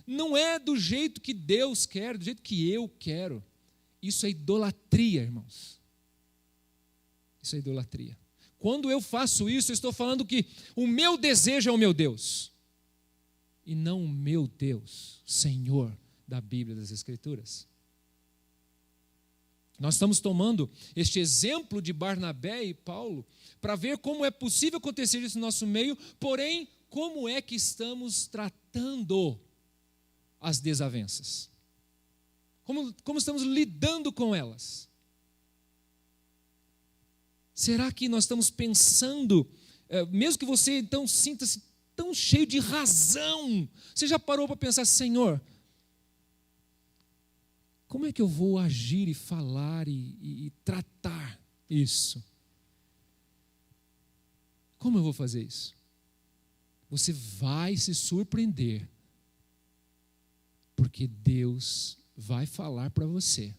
Speaker 5: Não é do jeito que Deus quer, do jeito que eu quero. Isso é idolatria, irmãos. Isso é idolatria. Quando eu faço isso, eu estou falando que o meu desejo é o meu Deus, e não o meu Deus, Senhor da Bíblia, das Escrituras. Nós estamos tomando este exemplo de Barnabé e Paulo para ver como é possível acontecer isso no nosso meio, porém, como é que estamos tratando as desavenças? Como estamos lidando com elas? Será que nós estamos pensando, mesmo que você então sinta-se tão cheio de razão, você já parou para pensar, Senhor, como é que eu vou agir e falar e tratar isso? Como eu vou fazer isso? Você vai se surpreender, porque Deus vai falar para você,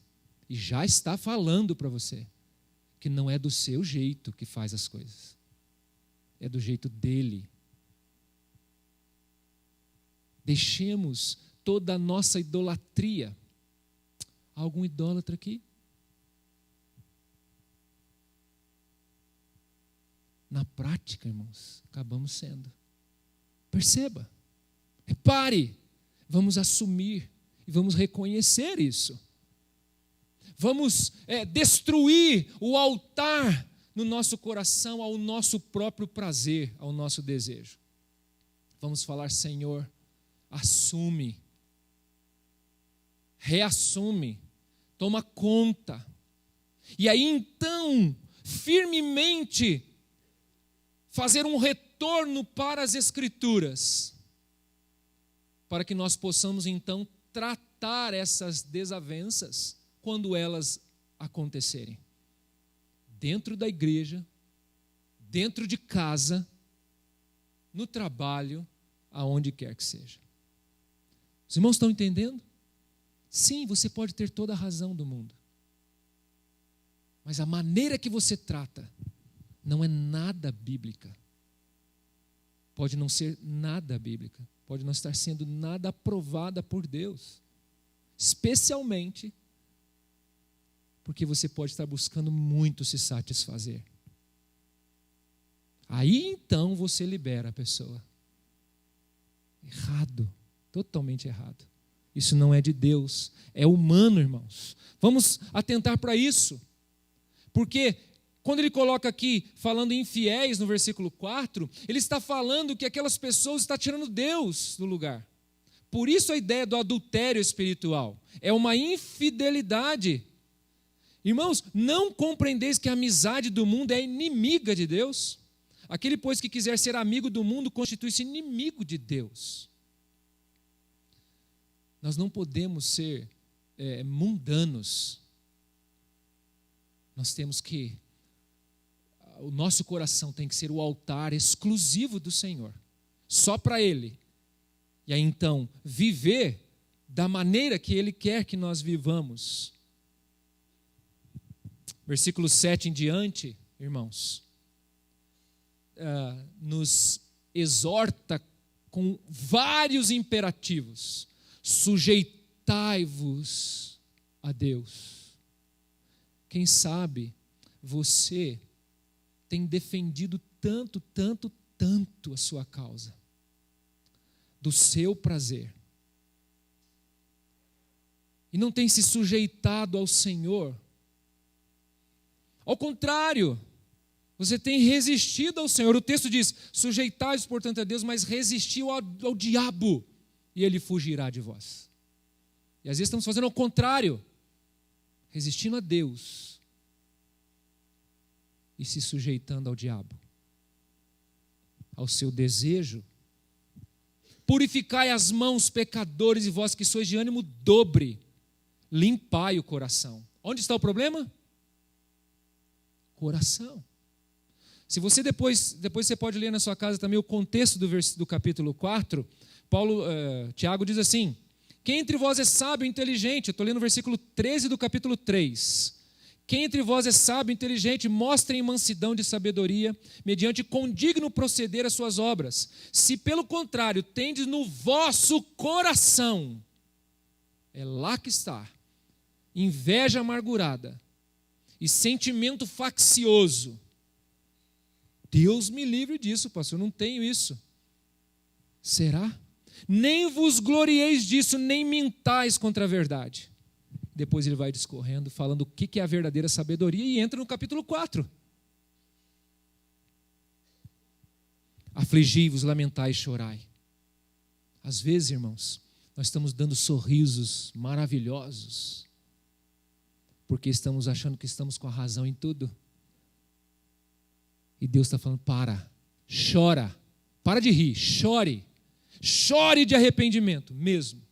Speaker 5: e já está falando para você, que não é do seu jeito que faz as coisas, é do jeito dele. Deixemos toda a nossa idolatria. Há algum idólatra aqui? Na prática, irmãos, acabamos sendo. Perceba, repare, vamos assumir e vamos reconhecer isso. Vamos destruir o altar no nosso coração ao nosso próprio prazer, ao nosso desejo. Vamos falar: Senhor, assume, reassume, toma conta. E aí então, firmemente, fazer um retorno para as Escrituras, para que nós possamos então tratar essas desavenças quando elas acontecerem. Dentro da igreja, dentro de casa, no trabalho, aonde quer que seja. Os irmãos estão entendendo? Sim, você pode ter toda a razão do mundo. Mas a maneira que você trata não é nada bíblica. Pode não ser nada bíblica. Pode não estar sendo nada aprovada por Deus. Especialmente porque você pode estar buscando muito se satisfazer. Aí então você libera a pessoa. Errado, totalmente errado. Isso não é de Deus, é humano, irmãos. Vamos atentar para isso. Porque quando ele coloca aqui, falando em infiéis no versículo 4, ele está falando que aquelas pessoas estão tirando Deus do lugar. Por isso a ideia do adultério espiritual é uma infidelidade. Irmãos, não compreendeis que a amizade do mundo é inimiga de Deus? Aquele, pois, que quiser ser amigo do mundo, constitui-se inimigo de Deus. Nós não podemos ser mundanos. Nós temos que, o nosso coração tem que ser o altar exclusivo do Senhor, só para Ele. E aí então, viver da maneira que Ele quer que nós vivamos. Versículo 7 em diante, irmãos, nos exorta com vários imperativos. Sujeitai-vos a Deus. Quem sabe você tem defendido tanto a sua causa, do seu prazer, e não tem se sujeitado ao Senhor. Ao contrário, você tem resistido ao Senhor. O texto diz: sujeitai-vos, portanto, a Deus, mas resistiu ao diabo, e ele fugirá de vós. E às vezes estamos fazendo ao contrário, resistindo a Deus e se sujeitando ao diabo, ao seu desejo. Purificai as mãos, pecadores, e vós que sois de ânimo dobre, limpai o coração. Onde está o problema? Coração. Se você depois você pode ler na sua casa também o contexto do capítulo 4, Tiago diz assim: quem entre vós é sábio e inteligente? Eu estou lendo o versículo 13 do capítulo 3. Quem entre vós é sábio e inteligente, mostrem mansidão de sabedoria, mediante condigno proceder as suas obras. Se pelo contrário tendes no vosso coração, é lá que está, inveja amargurada e sentimento faccioso. Deus me livre disso, pastor, eu não tenho isso. Será? Nem vos glorieis disso, nem mintais contra a verdade. Depois ele vai discorrendo, falando o que é a verdadeira sabedoria, e entra no capítulo 4. Afligi-vos, lamentai e chorai. Às vezes, irmãos, nós estamos dando sorrisos maravilhosos, porque estamos achando que estamos com a razão em tudo. E Deus está falando: chora, para de rir, chore de arrependimento mesmo.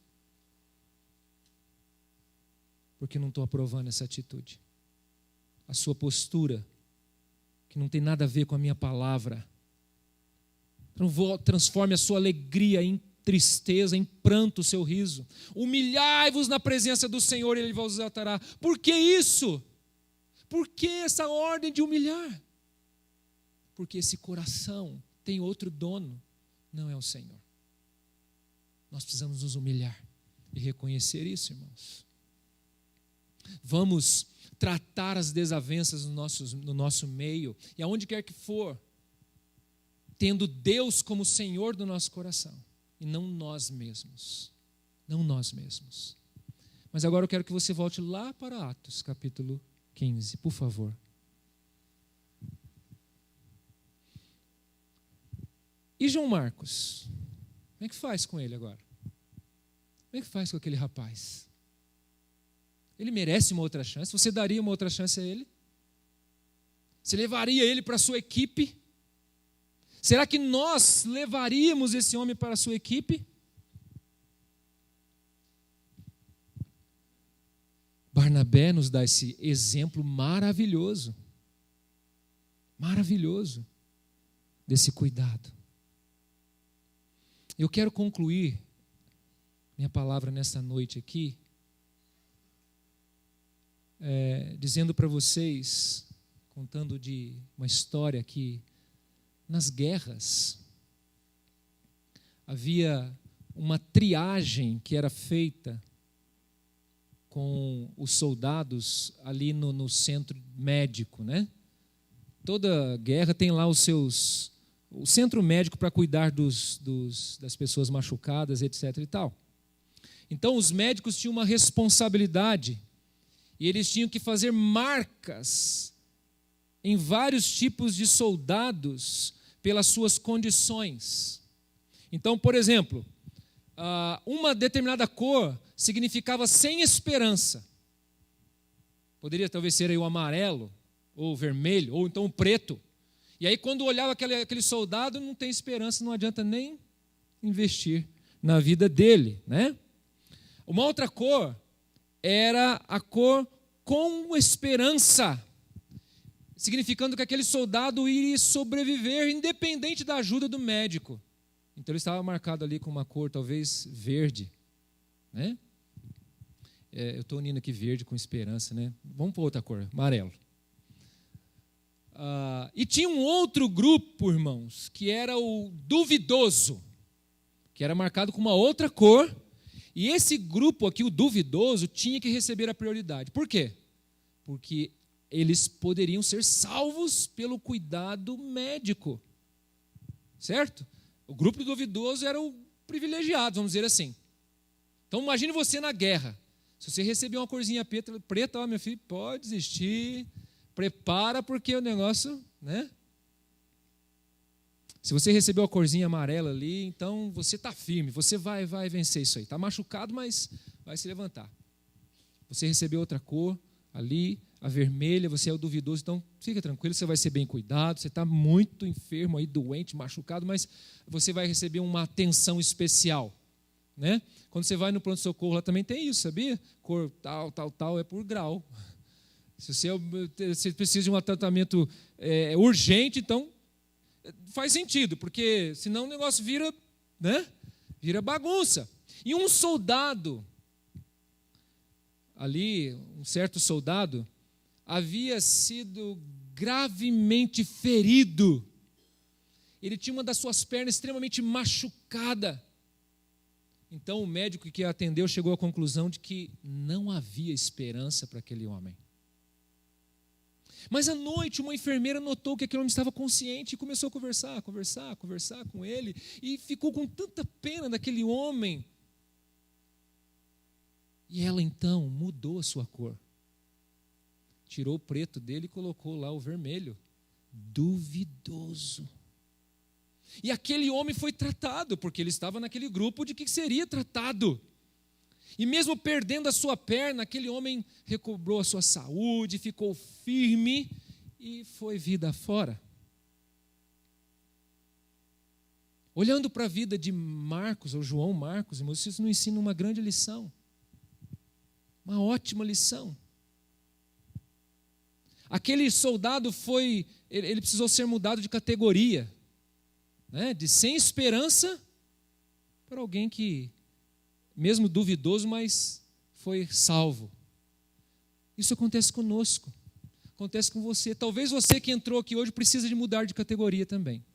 Speaker 5: Porque não estou aprovando essa atitude. A sua postura, que não tem nada a ver com a minha palavra. Transforme a sua alegria em tristeza, em pranto o seu riso. Humilhai-vos na presença do Senhor e Ele vos exaltará. Por que isso? Por que essa ordem de humilhar? Porque esse coração tem outro dono, não é o Senhor. Nós precisamos nos humilhar e reconhecer isso, irmãos. Vamos tratar as desavenças no nosso meio, e aonde quer que for, tendo Deus como Senhor do nosso coração, e não nós mesmos. Não nós mesmos. Mas agora eu quero que você volte lá para Atos, capítulo 15, por favor. E João Marcos? Como é que faz com ele agora? Como é que faz com aquele rapaz? Ele merece uma outra chance? Você daria uma outra chance a ele? Você levaria ele para a sua equipe? Será que nós levaríamos esse homem para a sua equipe? Barnabé nos dá esse exemplo maravilhoso, desse cuidado. Eu quero concluir minha palavra nesta noite aqui, dizendo para vocês, contando de uma história que nas guerras havia uma triagem que era feita com os soldados ali no centro médico, né? Toda guerra tem lá o centro médico para cuidar das pessoas machucadas, etc. e tal. Então, os médicos tinham uma responsabilidade e eles tinham que fazer marcas em vários tipos de soldados pelas suas condições. Então, por exemplo, uma determinada cor significava sem esperança. Poderia talvez ser aí o amarelo, ou o vermelho, ou então o preto. E aí quando olhava aquele soldado, não tem esperança, não adianta nem investir na vida dele, né? Uma outra cor era a cor com esperança, significando que aquele soldado iria sobreviver independente da ajuda do médico. Então ele estava marcado ali com uma cor talvez verde, né? Eu estou unindo aqui verde com esperança, né? Vamos para outra cor, amarelo. E tinha um outro grupo, irmãos, que era o duvidoso, que era marcado com uma outra cor, e esse grupo aqui, o duvidoso, tinha que receber a prioridade. Por quê? Porque eles poderiam ser salvos pelo cuidado médico, certo? O grupo duvidoso era o privilegiado, vamos dizer assim. Então imagine você na guerra. Se você receber uma corzinha preta, ó, meu filho, pode desistir, prepara porque o negócio, né? Se você recebeu a corzinha amarela ali, então você está firme, você vai vencer isso aí. Está machucado, mas vai se levantar. Você recebeu outra cor ali, a vermelha, você é o duvidoso, então fica tranquilo, você vai ser bem cuidado, você está muito enfermo aí, doente, machucado, mas você vai receber uma atenção especial, né? Quando você vai no pronto-socorro, lá também tem isso, sabia? Cor tal, é por grau. Se você precisa de um tratamento urgente, então faz sentido, porque senão o negócio vira, né? Vira bagunça. E um soldado, ali, um certo soldado, havia sido gravemente ferido. Ele tinha uma das suas pernas extremamente machucada. Então o médico que atendeu chegou à conclusão de que não havia esperança para aquele homem. Mas à noite uma enfermeira notou que aquele homem estava consciente e começou a conversar com ele, e ficou com tanta pena daquele homem. E ela então mudou a sua cor. Tirou o preto dele e colocou lá o vermelho. Duvidoso. E aquele homem foi tratado, porque ele estava naquele grupo de que seria tratado. E mesmo perdendo a sua perna, aquele homem recobrou a sua saúde, ficou firme e foi vida fora. Olhando para a vida de Marcos, ou João Marcos, irmãos, isso nos ensina uma grande lição. Uma ótima lição. Aquele soldado ele precisou ser mudado de categoria, né? De sem esperança para alguém que, mesmo duvidoso, mas foi salvo. Isso acontece conosco, acontece com você. Talvez você que entrou aqui hoje precisa de mudar de categoria também.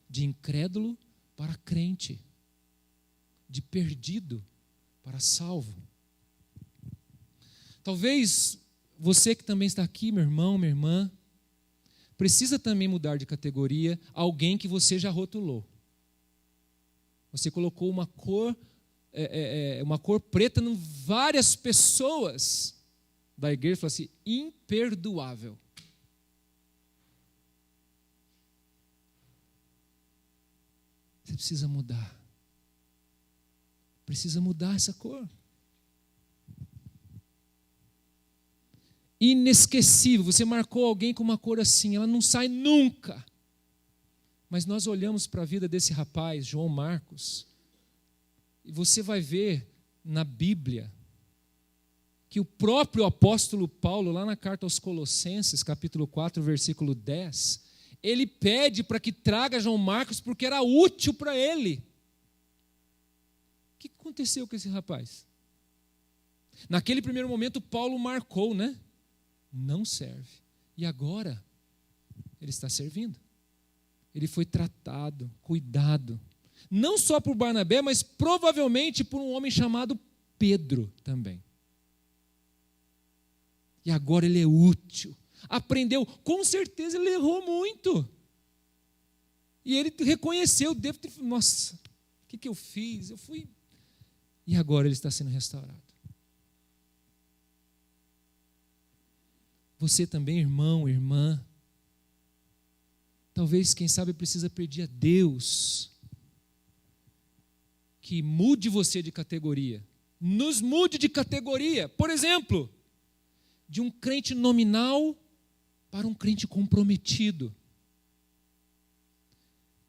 Speaker 5: De incrédulo para crente, de perdido para salvo. Talvez você que também está aqui, meu irmão, minha irmã, precisa também mudar de categoria alguém que você já rotulou. Você colocou uma cor preta em várias pessoas da igreja e falou assim, imperdoável. precisa mudar. Precisa mudar essa cor. Inesquecível. Você marcou alguém com uma cor assim, ela não sai nunca. Mas nós olhamos para a vida desse rapaz, João Marcos, e você vai ver na Bíblia que o próprio apóstolo Paulo, lá na carta aos Colossenses, capítulo 4, versículo 10, ele pede para que traga João Marcos porque era útil para ele. O que aconteceu com esse rapaz? Naquele primeiro momento, Paulo marcou, né? Não serve. E agora, ele está servindo. Ele foi tratado, cuidado. Não só por Barnabé, mas provavelmente por um homem chamado Pedro também. E agora ele é útil. Aprendeu, com certeza ele errou muito. E ele reconheceu, nossa, o que eu fiz? Eu fui. E agora ele está sendo restaurado. Você também, irmão, irmã, talvez, quem sabe, precisa pedir a Deus que mude você de categoria. Nos mude de categoria. Por exemplo, de um crente nominal para um crente comprometido.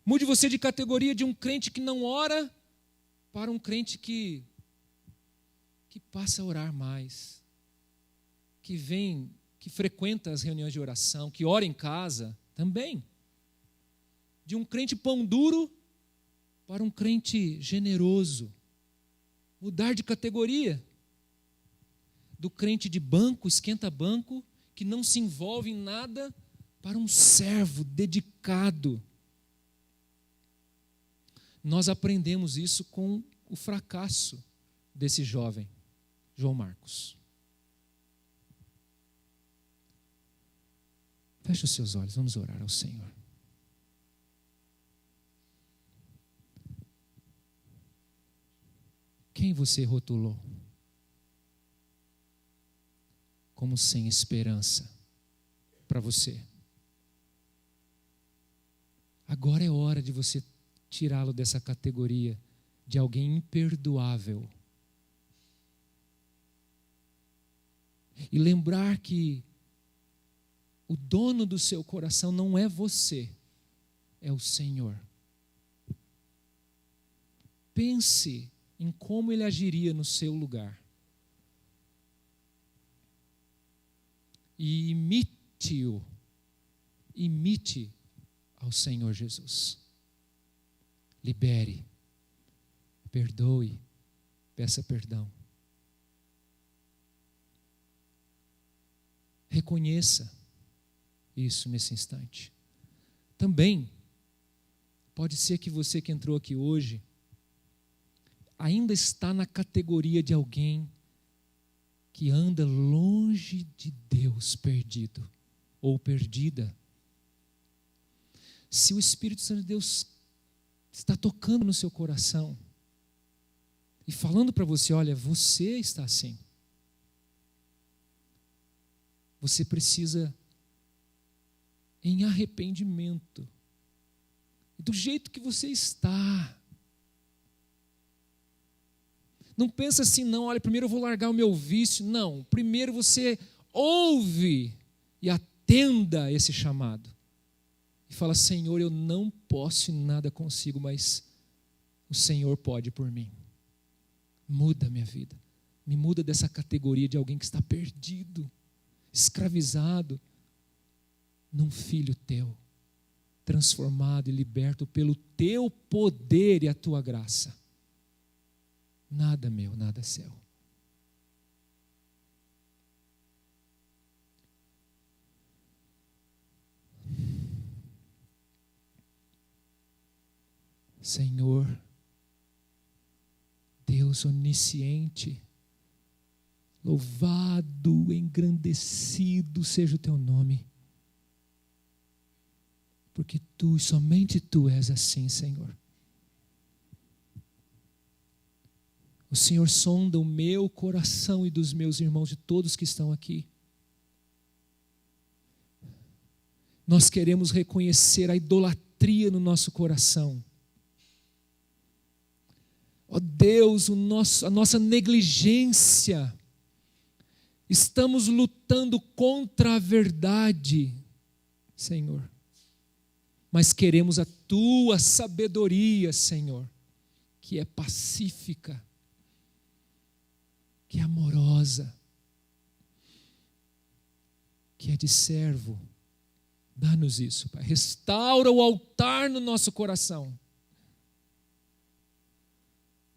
Speaker 5: Mude você de categoria de um crente que não ora para um crente que passa a orar mais, que frequenta as reuniões de oração, que ora em casa também. De um crente pão duro para um crente generoso. Mudar de categoria. Do crente de banco, esquenta-banco, que não se envolve em nada, para um servo dedicado. Nós aprendemos isso com o fracasso desse jovem, João Marcos. Feche os seus olhos, vamos orar ao Senhor. Quem você rotulou como sem esperança para você? Agora é hora de você tirá-lo dessa categoria de alguém imperdoável. E lembrar que o dono do seu coração não é você, é o Senhor. Pense em como ele agiria no seu lugar. E imite ao Senhor Jesus. Libere, perdoe, peça perdão. Reconheça isso nesse instante. Também, pode ser que você que entrou aqui hoje ainda está na categoria de alguém que anda longe de Deus, perdido ou perdida. Se o Espírito Santo de Deus está tocando no seu coração e falando para você, olha, você está assim. Você precisa, em arrependimento, do jeito que você está. Não pensa assim, não, olha, primeiro eu vou largar o meu vício. Não, primeiro você ouve e atenda a esse chamado. E fala, Senhor, eu não posso e nada consigo, mas o Senhor pode por mim. Muda a minha vida. Me muda dessa categoria de alguém que está perdido, escravizado, num filho teu, transformado e liberto pelo teu poder e a tua graça. Nada meu, nada seu. Senhor, Deus onisciente, louvado, engrandecido seja o teu nome. Porque tu e somente tu és assim, Senhor. O Senhor sonda o meu coração e dos meus irmãos, de todos que estão aqui. Nós queremos reconhecer a idolatria no nosso coração. Ó Deus, a nossa negligência. Estamos lutando contra a verdade, Senhor. Mas queremos a tua sabedoria, Senhor, que é pacífica, que é amorosa, que é de servo. Dá-nos isso, Pai. Restaura o altar no nosso coração.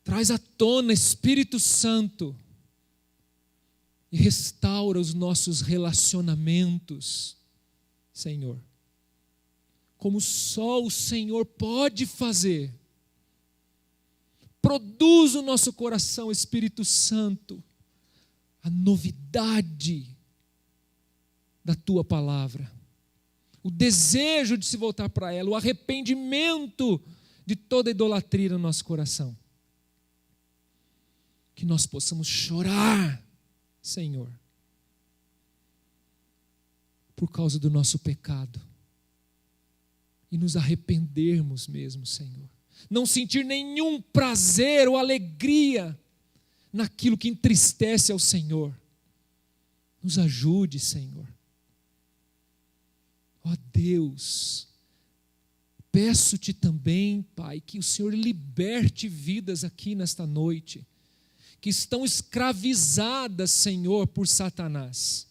Speaker 5: Traz à tona, Espírito Santo, e restaura os nossos relacionamentos, Senhor. Como só o Senhor pode fazer. Produz o nosso coração, Espírito Santo, a novidade da tua palavra, o desejo de se voltar para ela, o arrependimento de toda idolatria no nosso coração. Que nós possamos chorar, Senhor, por causa do nosso pecado, e nos arrependermos mesmo, Senhor. Não sentir nenhum prazer ou alegria naquilo que entristece ao Senhor. Nos ajude, Senhor. Ó Deus, peço-te também, Pai, que o Senhor liberte vidas aqui nesta noite, que estão escravizadas, Senhor, por Satanás,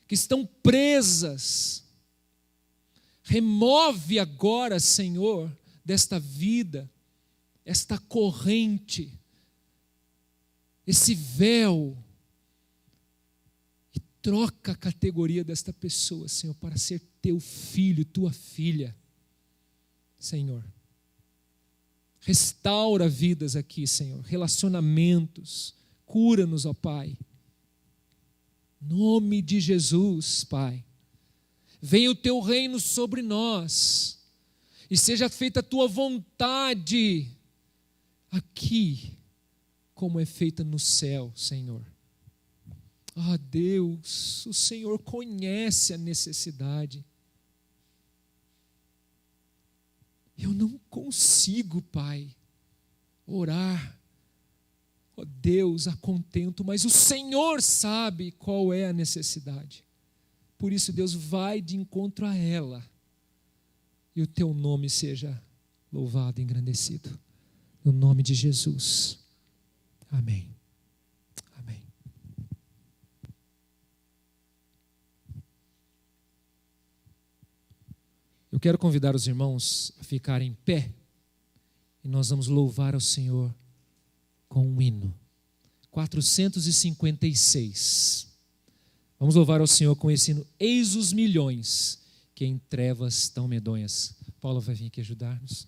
Speaker 5: que estão presas. Remove agora, Senhor, desta vida, esta corrente, esse véu, e troca a categoria desta pessoa, Senhor, para ser teu filho, tua filha, Senhor. Restaura vidas aqui, Senhor, relacionamentos, cura-nos, ó Pai. Em nome de Jesus, Pai. Venha o teu reino sobre nós, e seja feita a tua vontade, aqui, como é feita no céu, Senhor. Ah, Deus, o Senhor conhece a necessidade. Eu não consigo, Pai, orar, ó Deus, a contento, mas o Senhor sabe qual é a necessidade. Por isso, Deus, vai de encontro a ela, e o teu nome seja louvado e engrandecido. No nome de Jesus. Amém. Amém. Eu quero convidar os irmãos a ficarem em pé, e nós vamos louvar ao Senhor com um hino. 456. Vamos louvar ao Senhor com esse hino. Eis os milhões que em trevas tão medonhas. Paulo vai vir aqui ajudar-nos.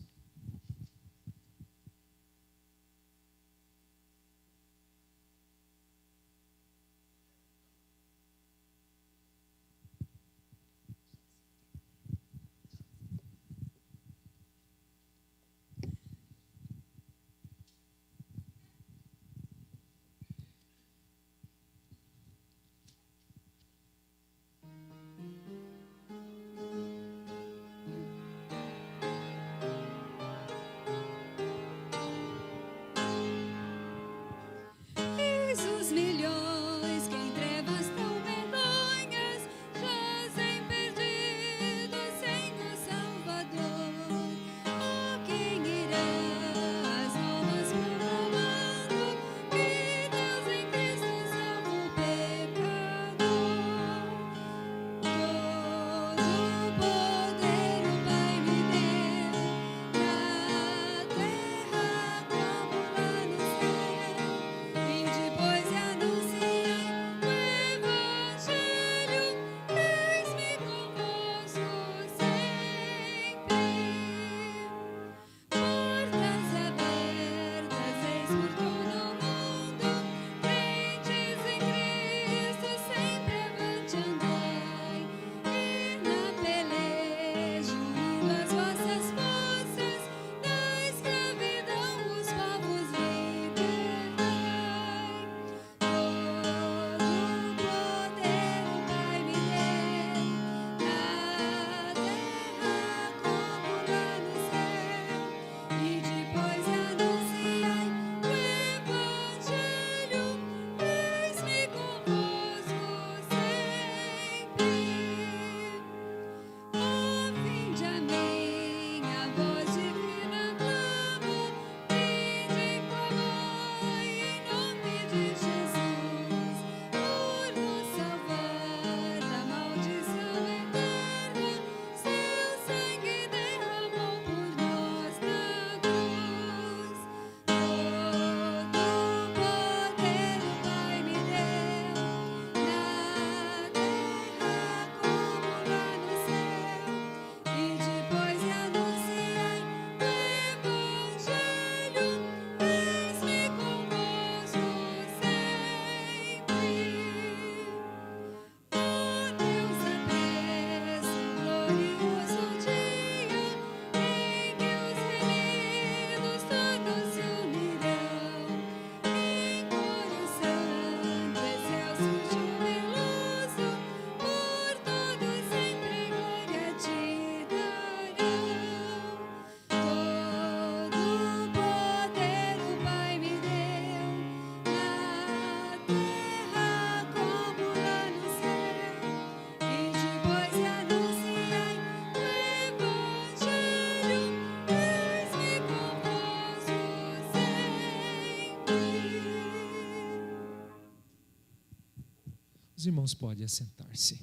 Speaker 5: Os irmãos podem assentar-se.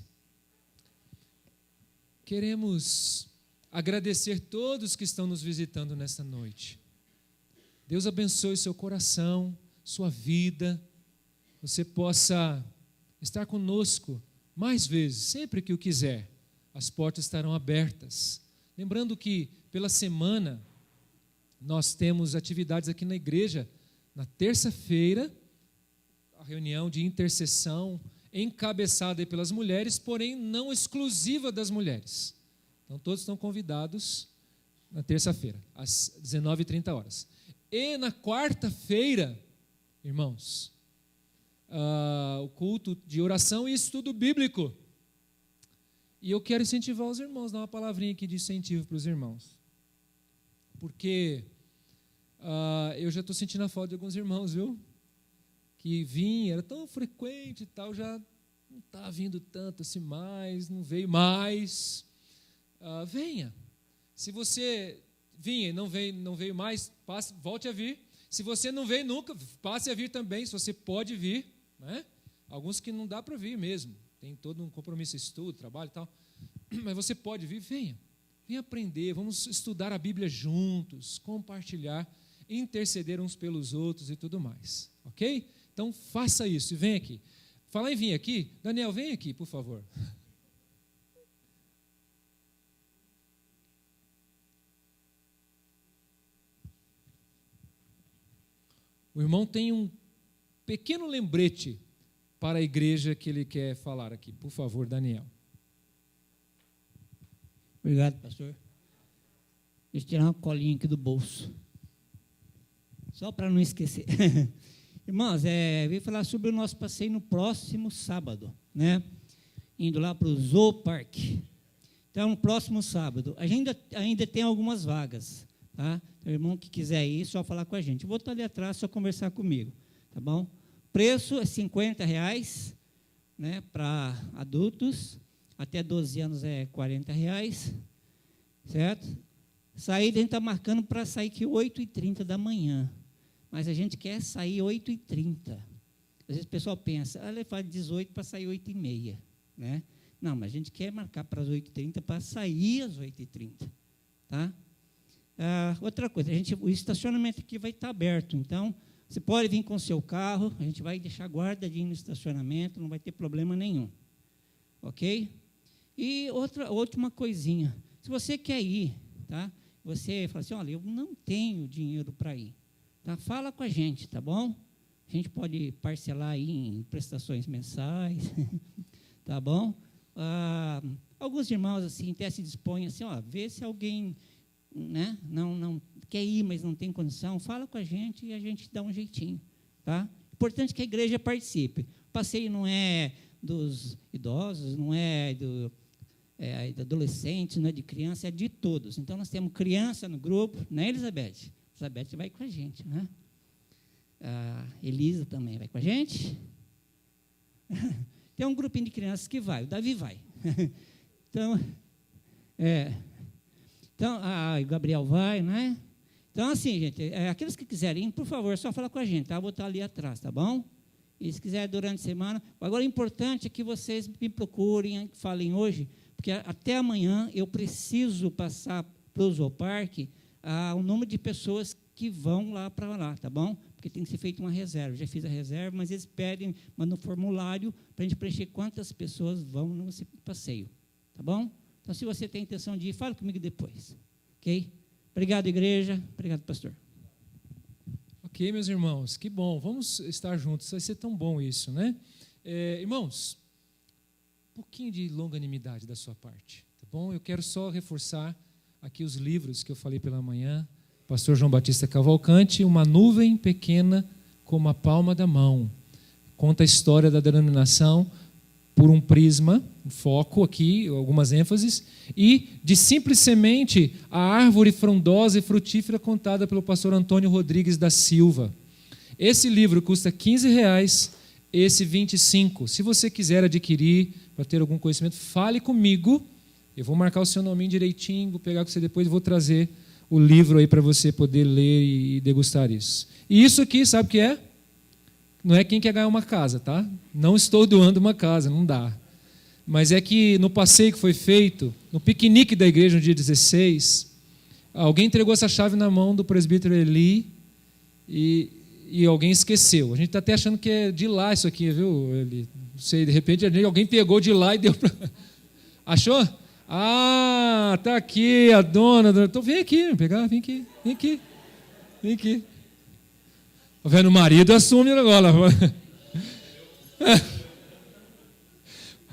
Speaker 5: Queremos agradecer todos que estão nos visitando nesta noite. Deus abençoe seu coração, sua vida. Você possa estar conosco mais vezes, sempre que o quiser. As portas estarão abertas. Lembrando que pela semana nós temos atividades aqui na igreja. Na terça-feira, a reunião de intercessão encabeçada aí pelas mulheres, porém não exclusiva das mulheres. Então todos estão convidados na terça-feira, às 19h30. E na quarta-feira, irmãos, o culto de oração e estudo bíblico. E eu quero incentivar os irmãos, dar uma palavrinha aqui de incentivo para os irmãos. Porque eu já estou sentindo a falta de alguns irmãos, viu? Que vinha, era tão frequente e tal, já não está vindo tanto assim mais, não veio mais. Venha. Se você vinha e não veio mais, volte a vir. Se você não veio nunca, passe a vir também, se você pode vir. Né? Alguns que não dá para vir mesmo, tem todo um compromisso, estudo, trabalho e tal. Mas você pode vir, venha. Venha aprender, vamos estudar a Bíblia juntos, compartilhar, interceder uns pelos outros e tudo mais. Ok? Então, faça isso e vem aqui. Falar em vir aqui, Daniel, vem aqui, por favor. O irmão tem um pequeno lembrete para a igreja que ele quer falar aqui. Por favor, Daniel.
Speaker 6: Obrigado, pastor. Deixa eu tirar uma colinha aqui do bolso. Só para não esquecer. Irmãos, vim falar sobre o nosso passeio no próximo sábado, né? Indo lá para o Zoo Park. Então, no próximo sábado. A gente ainda tem algumas vagas, tá? O irmão que quiser ir, só falar com a gente. Eu vou estar ali atrás, só conversar comigo, tá bom? Preço é R$50, né? Para adultos. Até 12 anos é R$40, certo? Saída a gente está marcando para sair aqui 8h30 da manhã. Mas a gente quer sair 8h30. Às vezes o pessoal pensa, ele faz 18 para sair 8h30. Né? Não, mas a gente quer marcar para as 8h30 para sair às 8h30. Tá? Outra coisa, o estacionamento aqui vai estar aberto. Então, você pode vir com o seu carro, a gente vai deixar guardadinho no estacionamento, não vai ter problema nenhum. Ok? E última coisinha. Se você quer ir, tá? Você fala assim, olha, eu não tenho dinheiro para ir. Tá? Fala com a gente, tá bom? A gente pode parcelar aí em prestações mensais, tá bom? Alguns irmãos assim até se dispõem assim, vê se alguém, né, não quer ir, mas não tem condição, fala com a gente e a gente dá um jeitinho, tá? Importante que a igreja participe. O passeio não é dos idosos, não é de adolescentes, não é de criança, é de todos. Então nós temos criança no grupo, né, Elizabeth? Elizabeth vai com a gente, né? A Elisa também vai com a gente. Tem um grupinho de crianças que vai, o Davi vai. Então, o Gabriel vai, né? Então, assim, gente, aqueles que quiserem, por favor, só falar com a gente, tá? Eu vou estar ali atrás, tá bom? E se quiser durante a semana. Agora, o importante é que vocês me procurem, falem hoje, porque até amanhã eu preciso passar para o Zoopark o número de pessoas que vão lá para lá, tá bom? Porque tem que ser feita uma reserva. Já fiz a reserva, mas eles pedem, mandam um formulário para a gente preencher quantas pessoas vão nesse passeio, tá bom? Então, se você tem intenção de ir, fale comigo depois, ok? Obrigado, igreja. Obrigado, pastor.
Speaker 5: Ok, meus irmãos, que bom. Vamos estar juntos. Vai ser tão bom isso, né? Irmãos, um pouquinho de longanimidade da sua parte, tá bom? Eu quero só reforçar aqui os livros que eu falei pela manhã. Pastor João Batista Cavalcante, Uma Nuvem Pequena como a Palma da Mão. Conta a história da denominação por um prisma, um foco aqui, algumas ênfases, e de Simples Semente, a árvore frondosa e frutífera contada pelo pastor Antônio Rodrigues da Silva. Esse livro custa R$15, esse R$25. Se você quiser adquirir, para ter algum conhecimento, fale comigo. Eu vou marcar o seu nominho direitinho, vou pegar com você depois e vou trazer o livro aí para você poder ler e degustar isso. E isso aqui, sabe o que é? Não é quem quer ganhar uma casa, tá? Não estou doando uma casa, não dá. Mas é que no passeio que foi feito, no piquenique da igreja no dia 16, alguém entregou essa chave na mão do presbítero Eli e alguém esqueceu. A gente está até achando que é de lá isso aqui, viu, Eli? Não sei, de repente alguém pegou de lá e deu para... Achou? Ah, tá aqui a dona. Então vem aqui, pegar, vem aqui. Tá vendo? O marido assume agora.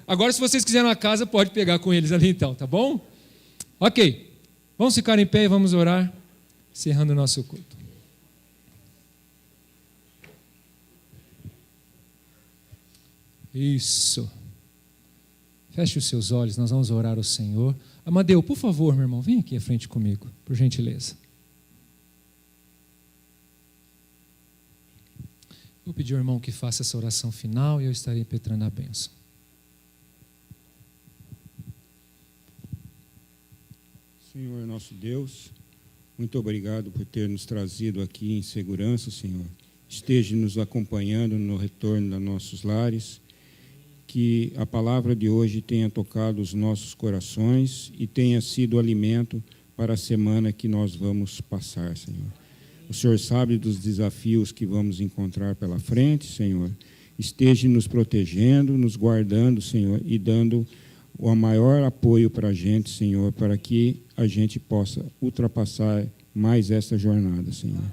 Speaker 5: Agora, se vocês quiserem uma casa, pode pegar com eles ali então, tá bom? Ok. Vamos ficar em pé e vamos orar, encerrando o nosso culto. Isso. Feche os seus olhos, nós vamos orar ao Senhor. Amadeu, por favor, meu irmão, vem aqui à frente comigo, por gentileza. Vou pedir ao irmão que faça essa oração final e eu estarei impetrando a bênção.
Speaker 7: Senhor nosso Deus, muito obrigado por ter nos trazido aqui em segurança, Senhor. Esteja nos acompanhando no retorno dos nossos lares. Que a palavra de hoje tenha tocado os nossos corações e tenha sido alimento para a semana que nós vamos passar, Senhor. O Senhor sabe dos desafios que vamos encontrar pela frente, Senhor. Esteja nos protegendo, nos guardando, Senhor, e dando o maior apoio para a gente, Senhor, para que a gente possa ultrapassar mais essa jornada, Senhor.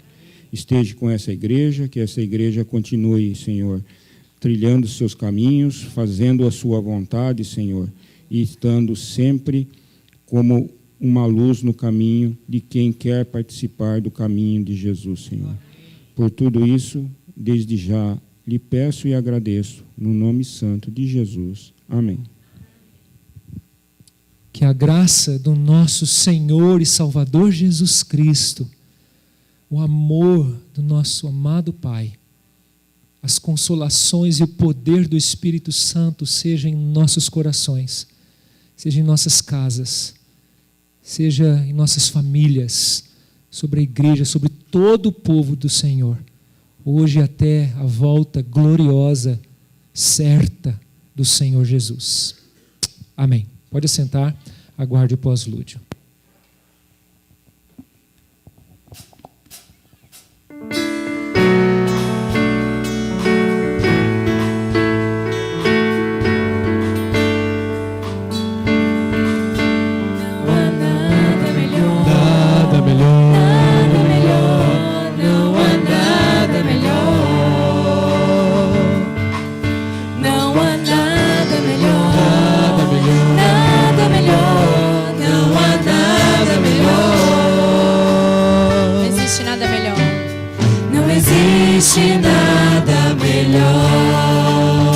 Speaker 7: Esteja com essa igreja, que essa igreja continue, Senhor, trilhando seus caminhos, fazendo a sua vontade, Senhor, e estando sempre como uma luz no caminho de quem quer participar do caminho de Jesus, Senhor. Por tudo isso, desde já, lhe peço e agradeço, no nome santo de Jesus. Amém.
Speaker 5: Que a graça do nosso Senhor e Salvador Jesus Cristo, o amor do nosso amado Pai, as consolações e o poder do Espírito Santo seja em nossos corações, seja em nossas casas, seja em nossas famílias, sobre a igreja, sobre todo o povo do Senhor, hoje até a volta gloriosa, certa do Senhor Jesus. Amém. Pode sentar, aguarde o pós-lúdio.
Speaker 2: existe nada melhor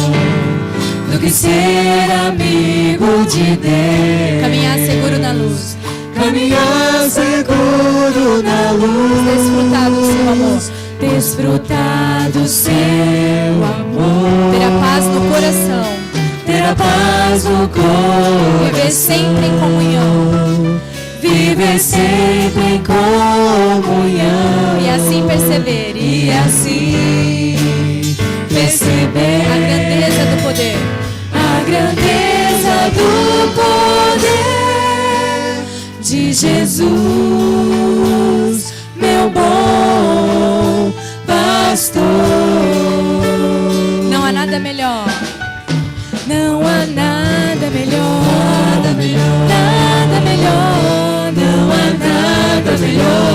Speaker 2: do que ser amigo de Deus.
Speaker 3: Caminhar seguro na luz.
Speaker 2: Caminhar seguro na luz.
Speaker 3: Desfrutar do seu amor.
Speaker 2: Desfrutar do seu amor.
Speaker 3: Ter a paz no coração.
Speaker 2: Ter a paz no coração.
Speaker 3: Viver sempre em comunhão.
Speaker 2: Viver sempre em comunhão.
Speaker 3: E assim perceber.
Speaker 2: E assim perceber
Speaker 3: a grandeza do poder.
Speaker 2: A grandeza do poder de Jesus, meu bom pastor.
Speaker 3: Não há nada melhor.
Speaker 2: Não há nada melhor. Nada melhor. Nada melhor. Não há nada melhor.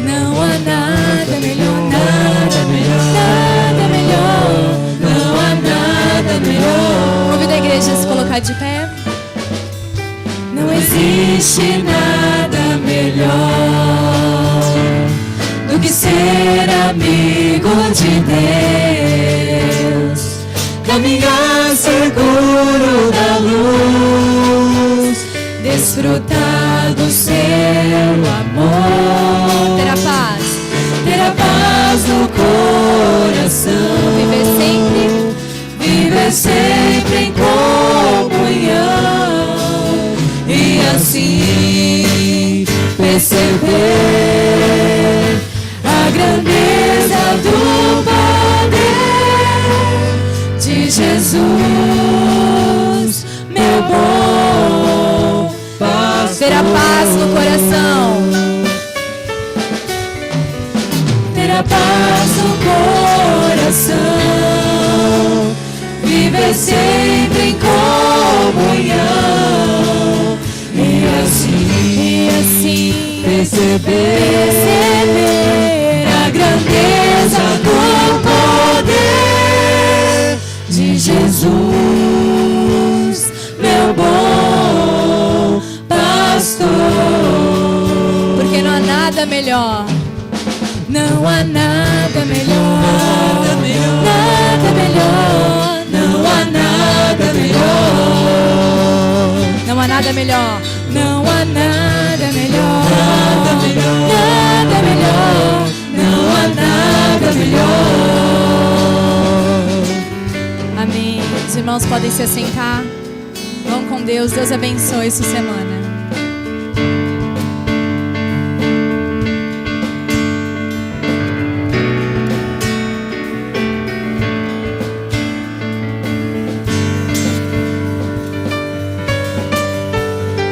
Speaker 2: Não há nada melhor. Nada melhor. Nada melhor. Não há nada melhor.
Speaker 3: Convido a igreja a se colocar de pé.
Speaker 2: Não existe nada melhor do que ser amigo de Deus. Caminhar seguro da luz, desfrutar do seu amor,
Speaker 3: Ter a
Speaker 2: paz no coração, viver sempre em comunhão, e assim perceber a grandeza do poder de Jesus, meu bom pastor.
Speaker 3: Ter a paz no coração.
Speaker 2: Ter a paz no coração, viver sempre em comunhão e assim perceber a grandeza do poder de Jesus, meu bom pastor.
Speaker 3: Porque não há nada melhor. Não há nada melhor. Nada melhor. Não há nada melhor. Não há nada melhor. Não há nada melhor. Nada melhor.
Speaker 2: Não há nada melhor.
Speaker 3: Amém. Os irmãos podem se assentar. Vão com Deus. Deus abençoe sua semana.